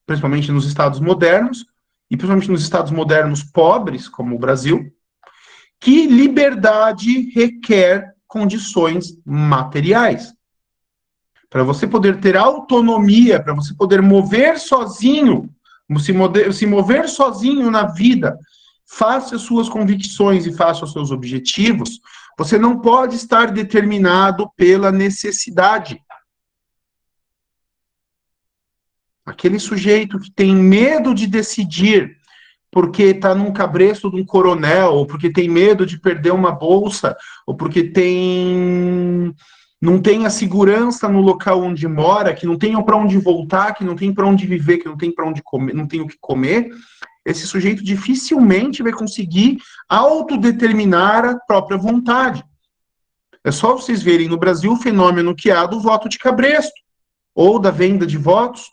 principalmente nos estados modernos, e principalmente nos estados modernos pobres, como o Brasil, que liberdade requer condições materiais. Para você poder ter autonomia, para você poder mover sozinho, se mover sozinho na vida, faça as suas convicções e faça os seus objetivos, você não pode estar determinado pela necessidade. Aquele sujeito que tem medo de decidir porque está num cabresto de um coronel, ou porque tem medo de perder uma bolsa, ou porque não tem a segurança no local onde mora, que não tem para onde voltar, que não tem para onde viver, que não tem para onde comer, não tem o que comer, esse sujeito dificilmente vai conseguir autodeterminar a própria vontade. É só vocês verem no Brasil o fenômeno que há do voto de cabresto, ou da venda de votos,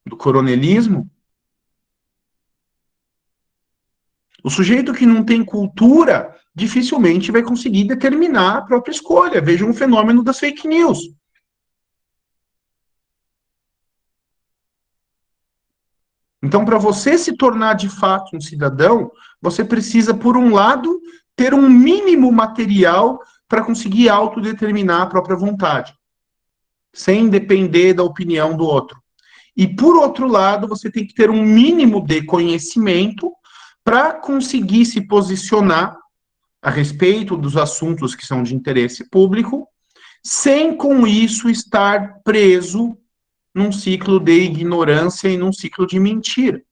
do coronelismo. O sujeito que não tem cultura dificilmente vai conseguir determinar a própria escolha. Vejam o fenômeno das fake news. Então, para você se tornar de fato um cidadão, você precisa, por um lado, ter um mínimo material para conseguir autodeterminar a própria vontade, sem depender da opinião do outro. E, por outro lado, você tem que ter um mínimo de conhecimento para conseguir se posicionar a respeito dos assuntos que são de interesse público, sem com isso estar preso num ciclo de ignorância e num ciclo de mentira.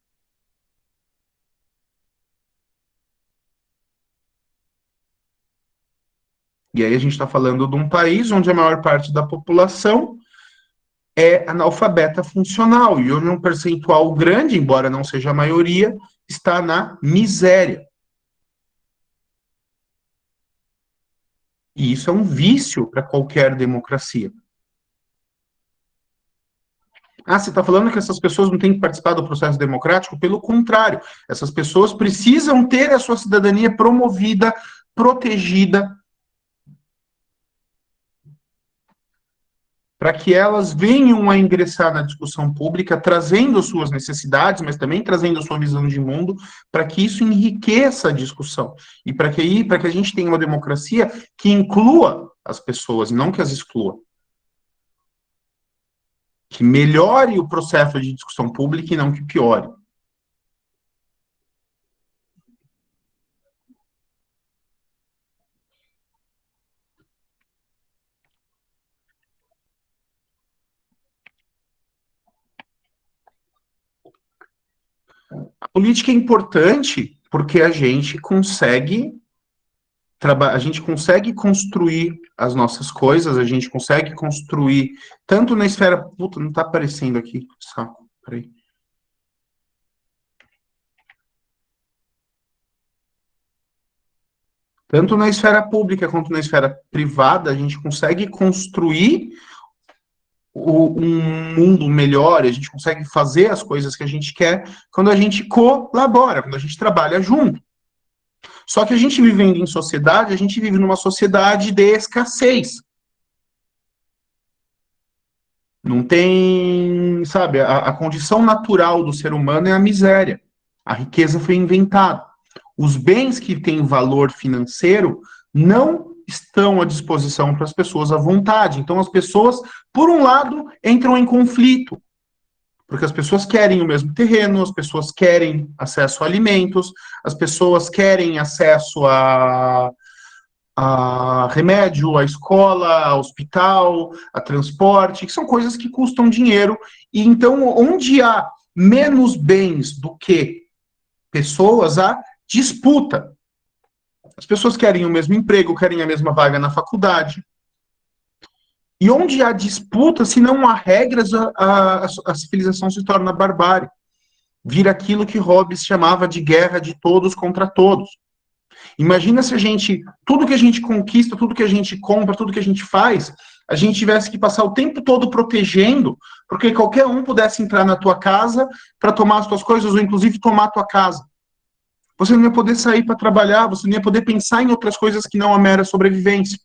E aí a gente está falando de um país onde a maior parte da população é analfabeta funcional, e onde um percentual grande, embora não seja a maioria, está na miséria. E isso é um vício para qualquer democracia. Ah, você está falando que essas pessoas não têm que participar do processo democrático? Pelo contrário, essas pessoas precisam ter a sua cidadania promovida, protegida, para que elas venham a ingressar na discussão pública, trazendo suas necessidades, mas também trazendo a sua visão de mundo, para que isso enriqueça a discussão. E para que a gente tenha uma democracia que inclua as pessoas, não que as exclua. Que melhore o processo de discussão pública e não que piore. A política é importante porque a gente consegue construir as nossas coisas, a gente consegue construir tanto na esfera... Puta, não tá aparecendo aqui, saco, peraí. Tanto na esfera pública quanto na esfera privada, a gente consegue construir um mundo melhor, a gente consegue fazer as coisas que a gente quer quando a gente colabora, quando a gente trabalha junto. Só que a gente vivendo em sociedade, a gente vive numa sociedade de escassez. Não tem, sabe, a condição natural do ser humano é a miséria. A riqueza foi inventada. Os bens que têm valor financeiro não estão à disposição para as pessoas à vontade. Então, as pessoas, por um lado, entram em conflito, porque as pessoas querem o mesmo terreno, as pessoas querem acesso a alimentos, as pessoas querem acesso a remédio, a escola, a hospital, a transporte, que são coisas que custam dinheiro. E então, onde há menos bens do que pessoas, há disputa. As pessoas querem o mesmo emprego, querem a mesma vaga na faculdade. E onde há disputa, se não há regras, a civilização se torna barbárie. Vira aquilo que Hobbes chamava de guerra de todos contra todos. Imagina se tudo que a gente conquista, tudo que a gente compra, tudo que a gente faz, a gente tivesse que passar o tempo todo protegendo, porque qualquer um pudesse entrar na tua casa para tomar as tuas coisas, ou inclusive tomar a tua casa. Você não ia poder sair para trabalhar, você não ia poder pensar em outras coisas que não a mera sobrevivência.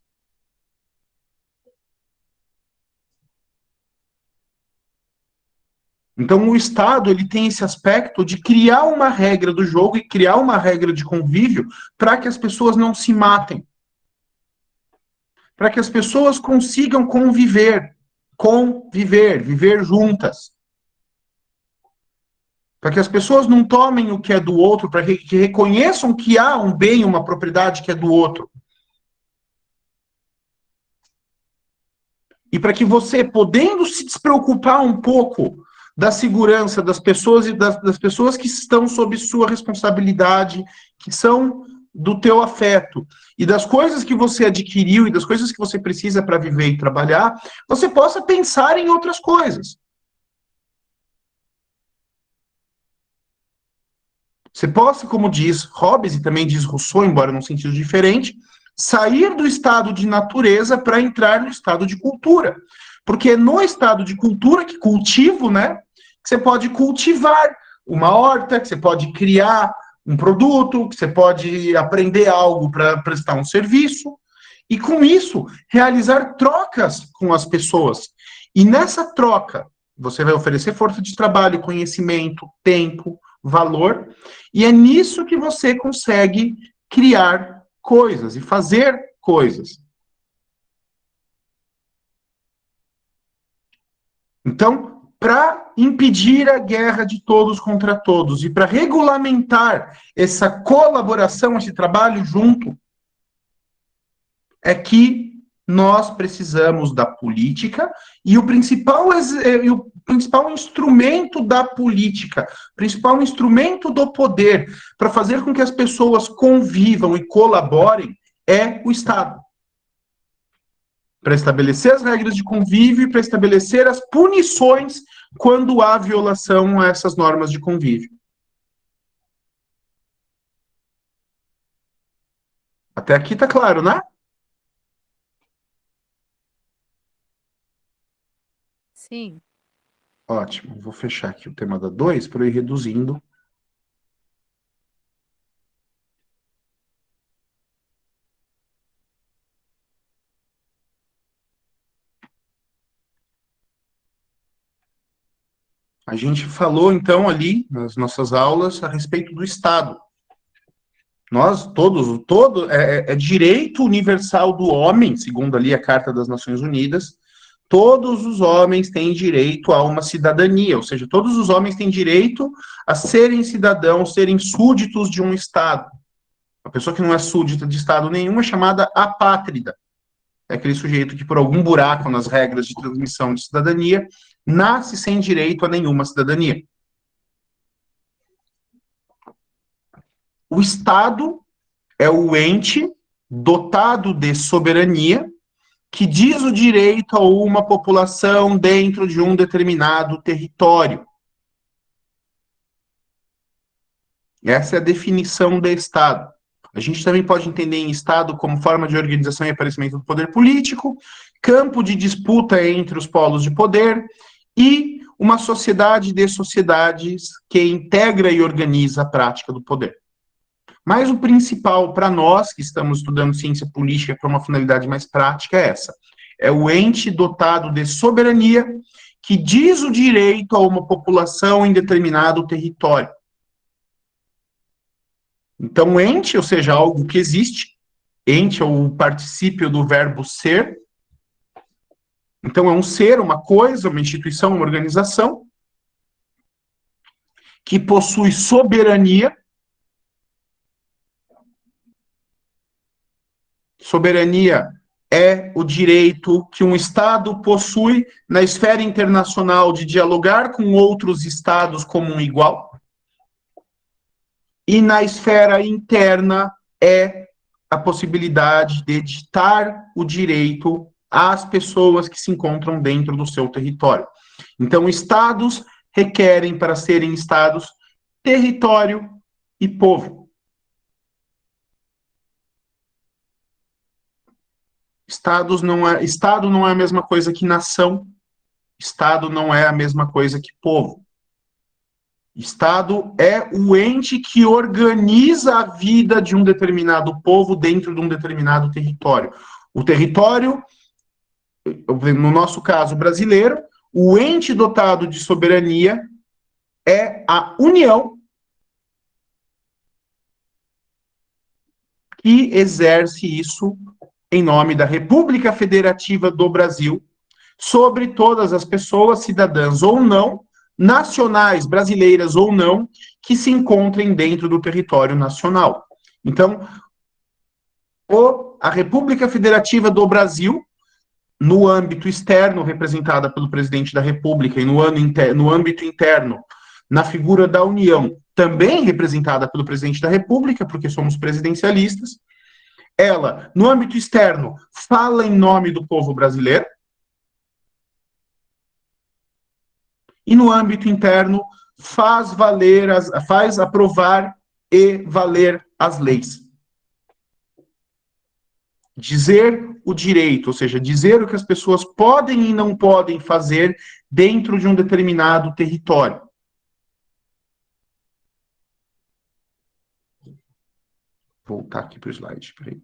Então, o Estado ele tem esse aspecto de criar uma regra do jogo e criar uma regra de convívio para que as pessoas não se matem. Para que as pessoas consigam viver juntas. Para que as pessoas não tomem o que é do outro, para que reconheçam que há um bem, uma propriedade que é do outro. E para que você, podendo se despreocupar um pouco da segurança das pessoas e das pessoas que estão sob sua responsabilidade, que são do teu afeto, e das coisas que você adquiriu e das coisas que você precisa para viver e trabalhar, você possa pensar em outras coisas. Você possa, como diz Hobbes e também diz Rousseau, embora num sentido diferente, sair do estado de natureza para entrar no estado de cultura. Porque é no estado de cultura, que cultivo, né, que você pode cultivar uma horta, que você pode criar um produto, que você pode aprender algo para prestar um serviço, e com isso realizar trocas com as pessoas. E nessa troca, você vai oferecer força de trabalho, conhecimento, tempo, valor, e é nisso que você consegue criar coisas e fazer coisas. Então, para impedir a guerra de todos contra todos e para regulamentar essa colaboração, esse trabalho junto, é que nós precisamos da política e o principal instrumento da política, o principal instrumento do poder para fazer com que as pessoas convivam e colaborem é o Estado. Para estabelecer as regras de convívio e para estabelecer as punições quando há violação a essas normas de convívio. Até aqui tá claro, né? Sim. Ótimo. Vou fechar aqui o tema da 2 para eu ir reduzindo. A gente falou, então, ali, nas nossas aulas, a respeito do Estado. Nós, é direito universal do homem, segundo ali a Carta das Nações Unidas, todos os homens têm direito a uma cidadania, ou seja, todos os homens têm direito a serem cidadãos, serem súditos de um Estado. A pessoa que não é súdita de Estado nenhum é chamada apátrida. É aquele sujeito que, por algum buraco nas regras de transmissão de cidadania, nasce sem direito a nenhuma cidadania. O Estado é o ente dotado de soberania que diz o direito a uma população dentro de um determinado território. Essa é a definição de Estado. A gente também pode entender em Estado como forma de organização e aparecimento do poder político, campo de disputa entre os polos de poder e uma sociedade de sociedades que integra e organiza a prática do poder. Mas o principal para nós, que estamos estudando ciência política para uma finalidade mais prática, é essa. É o ente dotado de soberania que diz o direito a uma população em determinado território. Então, ente, ou seja, algo que existe, ente é o particípio do verbo ser. Então, é um ser, uma coisa, uma instituição, uma organização que possui soberania. Soberania é o direito que um Estado possui na esfera internacional de dialogar com outros Estados como um igual. E na esfera interna é a possibilidade de ditar o direito às pessoas que se encontram dentro do seu território. Então, Estados requerem, para serem Estados, território e povo. Estado não é a mesma coisa que nação. Estado não é a mesma coisa que povo. Estado é o ente que organiza a vida de um determinado povo dentro de um determinado território. O território, no nosso caso brasileiro, o ente dotado de soberania é a União, que exerce isso em nome da República Federativa do Brasil, sobre todas as pessoas, cidadãs ou não, nacionais, brasileiras ou não, que se encontrem dentro do território nacional. Então, a República Federativa do Brasil, no âmbito externo, representada pelo presidente da República, e no âmbito interno, na figura da União, também representada pelo presidente da República, porque somos presidencialistas, ela, no âmbito externo, fala em nome do povo brasileiro, e no âmbito interno, faz aprovar e valer as leis. Dizer o direito, ou seja, dizer o que as pessoas podem e não podem fazer dentro de um determinado território. Vou voltar aqui para o slide, peraí.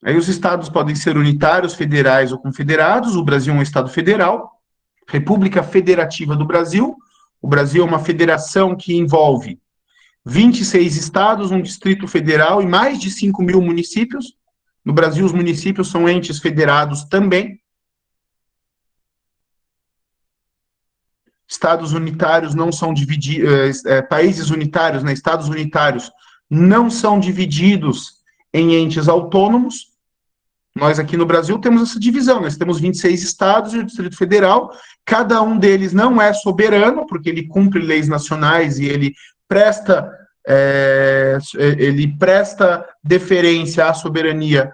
Aí os estados podem ser unitários, federais ou confederados. O Brasil é um estado federal. República Federativa do Brasil. O Brasil é uma federação que envolve 26 estados, um distrito federal e mais de 5 mil municípios. No Brasil, os municípios são entes federados também. Estados unitários não são divididos, países unitários, né, estados unitários não são divididos em entes autônomos. Nós aqui no Brasil temos essa divisão, nós temos 26 estados e o Distrito Federal, cada um deles não é soberano, porque ele cumpre leis nacionais e ele presta deferência à soberania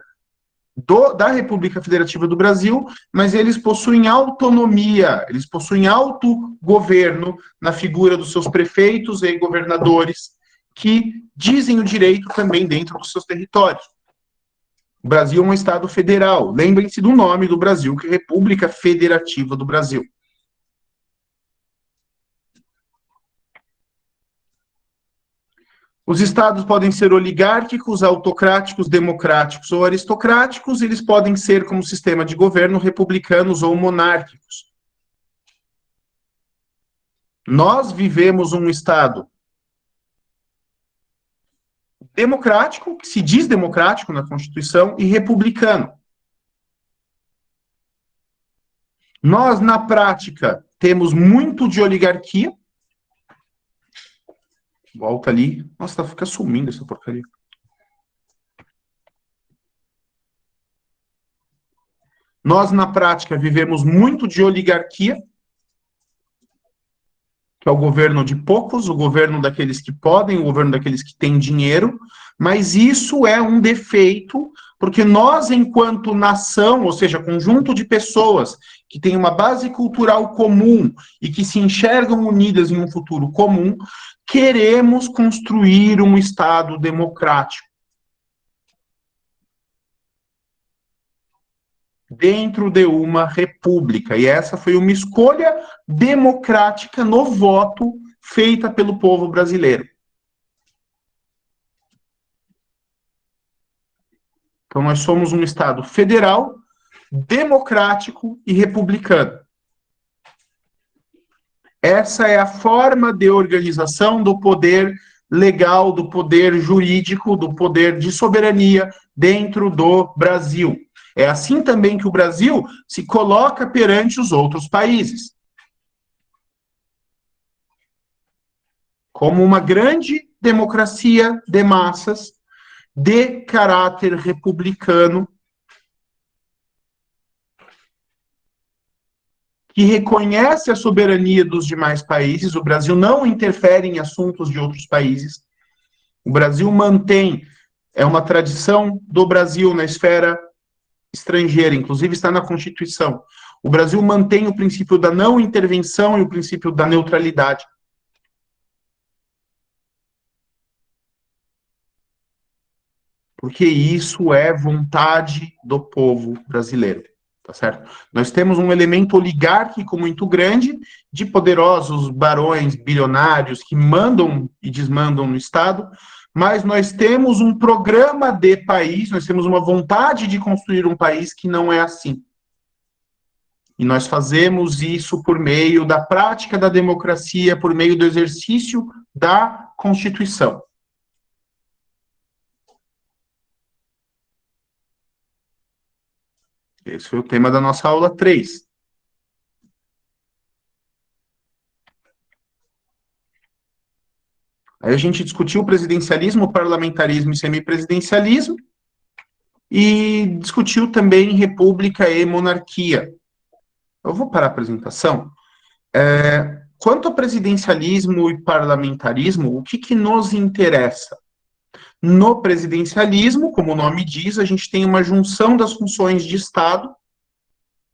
da República Federativa do Brasil, mas eles possuem autonomia, eles possuem autogoverno na figura dos seus prefeitos e governadores, que dizem o direito também dentro dos seus territórios. O Brasil é um Estado federal. Lembrem-se do nome do Brasil, que é República Federativa do Brasil. Os estados podem ser oligárquicos, autocráticos, democráticos ou aristocráticos. Eles podem ser, como sistema de governo, republicanos ou monárquicos. Nós vivemos um estado democrático, que se diz democrático na Constituição, e republicano. Nós, na prática, temos muito de oligarquia. Volta ali. Nossa, fica sumindo essa porcaria. Nós, na prática, vivemos muito de oligarquia, que é o governo de poucos, o governo daqueles que podem, o governo daqueles que têm dinheiro, mas isso é um defeito, porque nós, enquanto nação, ou seja, conjunto de pessoas que têm uma base cultural comum e que se enxergam unidas em um futuro comum, queremos construir um Estado democrático. Dentro de uma república. E essa foi uma escolha democrática no voto feita pelo povo brasileiro. Então, nós somos um Estado federal, democrático e republicano. Essa é a forma de organização do poder legal, do poder jurídico, do poder de soberania dentro do Brasil. É assim também que o Brasil se coloca perante os outros países. Como uma grande democracia de massas, de caráter republicano, que reconhece a soberania dos demais países. O Brasil não interfere em assuntos de outros países. O Brasil mantém, é uma tradição do Brasil na esfera estrangeira, inclusive está na Constituição. O Brasil mantém o princípio da não intervenção e o princípio da neutralidade. Porque isso é vontade do povo brasileiro, tá certo? Nós temos um elemento oligárquico muito grande de poderosos barões bilionários que mandam e desmandam no Estado, mas nós temos um programa de país, nós temos uma vontade de construir um país que não é assim. E nós fazemos isso por meio da prática da democracia, por meio do exercício da Constituição. Esse foi o tema da nossa aula 3. Aí a gente discutiu presidencialismo, parlamentarismo e semipresidencialismo, e discutiu também república e monarquia. Eu vou parar a apresentação. Quanto ao presidencialismo e parlamentarismo, o que nos interessa? No presidencialismo, como o nome diz, a gente tem uma junção das funções de Estado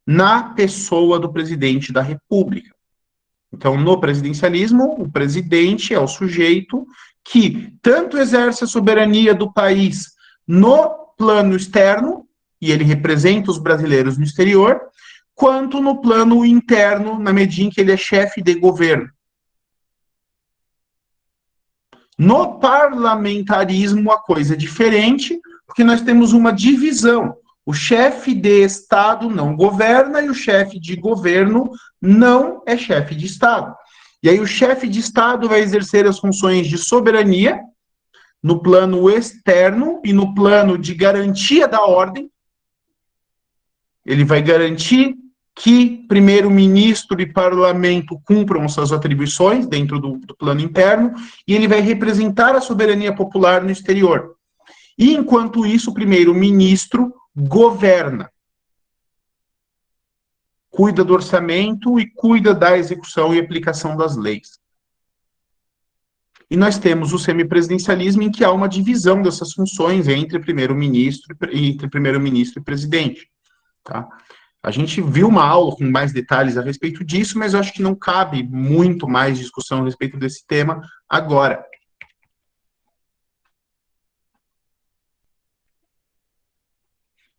na pessoa do presidente da República. Então, no presidencialismo, o presidente é o sujeito que tanto exerce a soberania do país no plano externo, e ele representa os brasileiros no exterior, quanto no plano interno, na medida em que ele é chefe de governo. No parlamentarismo, a coisa é diferente, porque nós temos uma divisão. O chefe de Estado não governa e o chefe de governo não é chefe de Estado. E aí o chefe de Estado vai exercer as funções de soberania no plano externo e no plano de garantia da ordem. Ele vai garantir que primeiro-ministro e parlamento cumpram suas atribuições dentro do plano interno, e ele vai representar a soberania popular no exterior. E, enquanto isso, o primeiro-ministro governa, cuida do orçamento e cuida da execução e aplicação das leis. E nós temos o semipresidencialismo, em que há uma divisão dessas funções entre primeiro-ministro e presidente. Tá? A gente viu uma aula com mais detalhes a respeito disso, mas eu acho que não cabe muito mais discussão a respeito desse tema agora.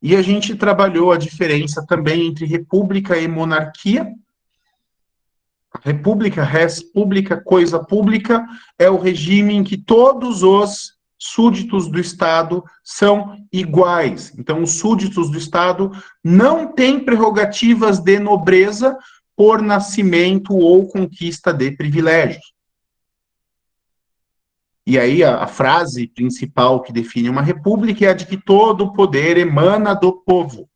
E a gente trabalhou a diferença também entre república e monarquia. República, res pública, coisa pública, é o regime em que todos os súditos do Estado são iguais. Então, os súditos do Estado não têm prerrogativas de nobreza por nascimento ou conquista de privilégios. E aí a frase principal que define uma república é a de que todo o poder emana do povo.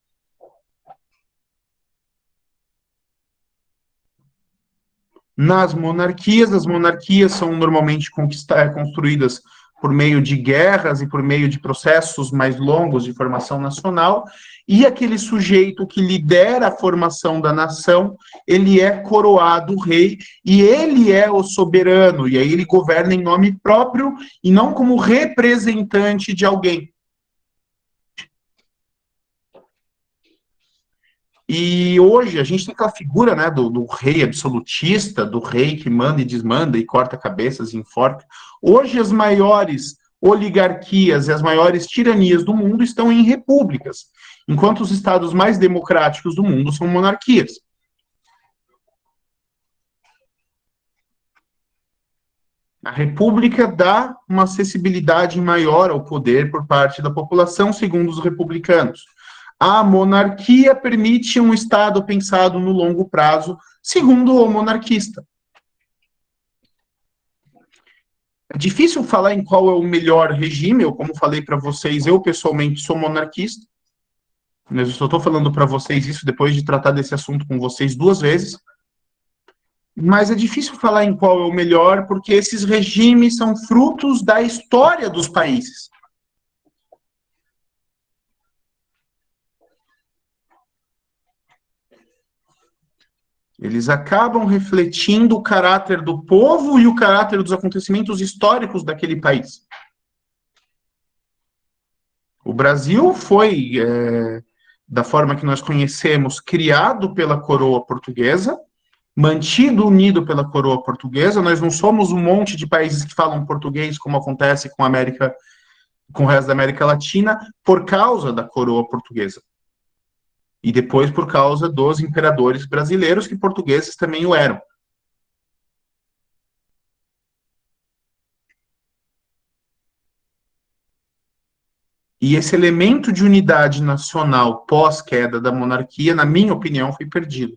Nas monarquias, as monarquias são normalmente construídas por meio de guerras e por meio de processos mais longos de formação nacional, e aquele sujeito que lidera a formação da nação, ele é coroado rei, e ele é o soberano, e aí ele governa em nome próprio, e não como representante de alguém. E hoje a gente tem aquela figura, né, do rei absolutista, do rei que manda e desmanda e corta cabeças e enforca. Hoje as maiores oligarquias e as maiores tiranias do mundo estão em repúblicas, enquanto os estados mais democráticos do mundo são monarquias. A república dá uma acessibilidade maior ao poder por parte da população, segundo os republicanos. A monarquia permite um Estado pensado no longo prazo, segundo o monarquista. É difícil falar em qual é o melhor regime, eu, como falei para vocês, eu pessoalmente sou monarquista, mas eu só estou falando para vocês isso depois de tratar desse assunto com vocês 2 vezes. Mas é difícil falar em qual é o melhor, porque esses regimes são frutos da história dos países. Eles acabam refletindo o caráter do povo e o caráter dos acontecimentos históricos daquele país. O Brasil foi, da forma que nós conhecemos, criado pela coroa portuguesa, mantido unido pela coroa portuguesa. Nós não somos um monte de países que falam português, como acontece com o resto da América Latina, por causa da coroa portuguesa. E depois por causa dos imperadores brasileiros, que portugueses também o eram. E esse elemento de unidade nacional pós-queda da monarquia, na minha opinião, foi perdido.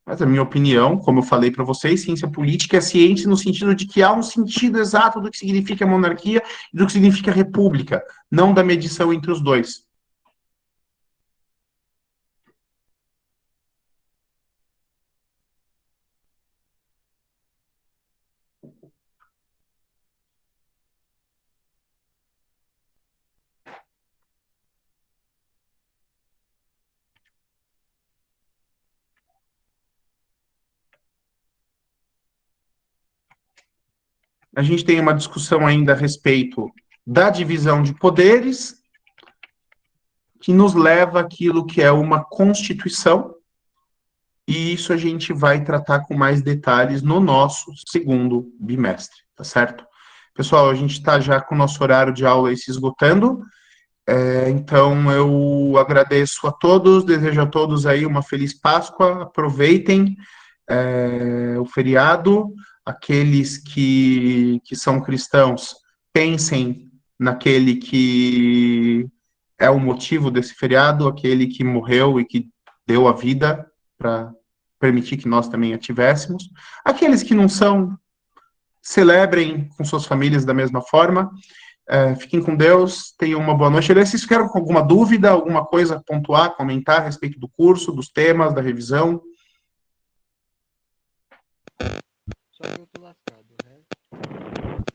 Mas a minha opinião, como eu falei para vocês, ciência política é ciência no sentido de que há um sentido exato do que significa monarquia e do que significa república, não da medição entre os dois. A gente tem uma discussão ainda a respeito da divisão de poderes, que nos leva àquilo que é uma Constituição, e isso a gente vai tratar com mais detalhes no nosso segundo bimestre, tá certo? Pessoal, a gente está já com o nosso horário de aula aí se esgotando, então eu agradeço a todos, desejo a todos aí uma feliz Páscoa, aproveitem o feriado, aqueles que são cristãos, pensem naquele que é o motivo desse feriado, aquele que morreu e que deu a vida para permitir que nós também a tivéssemos. Aqueles que não são, celebrem com suas famílias da mesma forma. Fiquem com Deus, tenham uma boa noite. Aliás, vocês ficaram com alguma dúvida, alguma coisa a pontuar, comentar a respeito do curso, dos temas, da revisão? Só que eu tô lascado, né?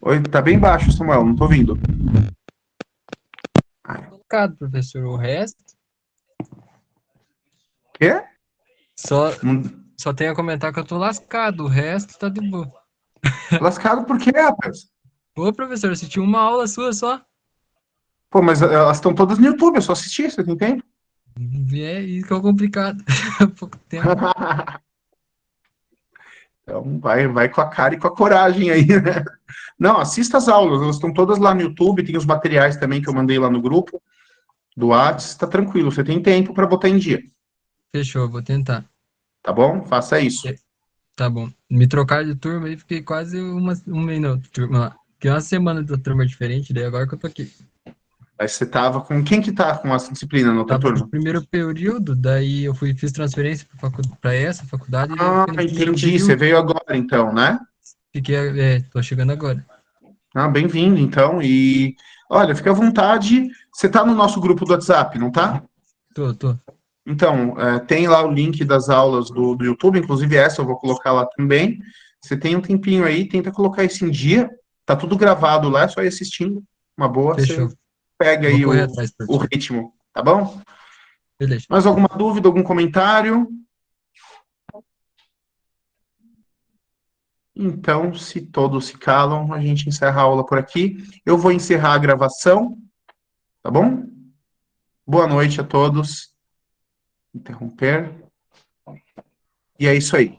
Oi, tá bem baixo, Samuel, não tô ouvindo. Tô lascado, professor. O resto, Quê? só tenho a comentar que eu tô lascado. O resto tá de boa. Lascado por quê, rapaz? Ô, professor, eu assisti uma aula sua só. Pô, mas elas estão todas no YouTube, eu só assisti, você tem tempo? É isso que é o complicado. Pouco tempo. Então vai com a cara e com a coragem aí, né? Não, assista as aulas, elas estão todas lá no YouTube, tem os materiais também que eu mandei lá no grupo do Whats, tá tranquilo, você tem tempo para botar em dia, Fechou, vou tentar. tá bom? Faça isso. Tá bom. Me trocar de turma aí, fiquei quase um mês na turma. Fiquei uma semana da turma diferente, daí agora que eu tô aqui. Aí você tava com... Quem que tá com essa disciplina na outra Tava no turma? primeiro período, daí eu fiz transferência pra essa faculdade e eu Ah, fiquei no primeiro entendi, você período. veio agora então, né? Tô chegando agora. Ah, bem-vindo então, e olha, fica à vontade, você tá no nosso grupo do WhatsApp, não tá? Tô. Então, tem lá o link das aulas do YouTube, inclusive essa eu vou colocar lá também. Você tem um tempinho aí, tenta colocar isso em dia. Tá tudo gravado lá, é só ir assistindo. Uma boa, você Fechou. pega Vou aí correr o, atrás, o professor. ritmo, tá bom? Beleza. Mais alguma dúvida, algum comentário? Então, se todos se calam, a gente encerra a aula por aqui. Eu vou encerrar a gravação, tá bom? Boa noite a todos. Interromper. E é isso aí.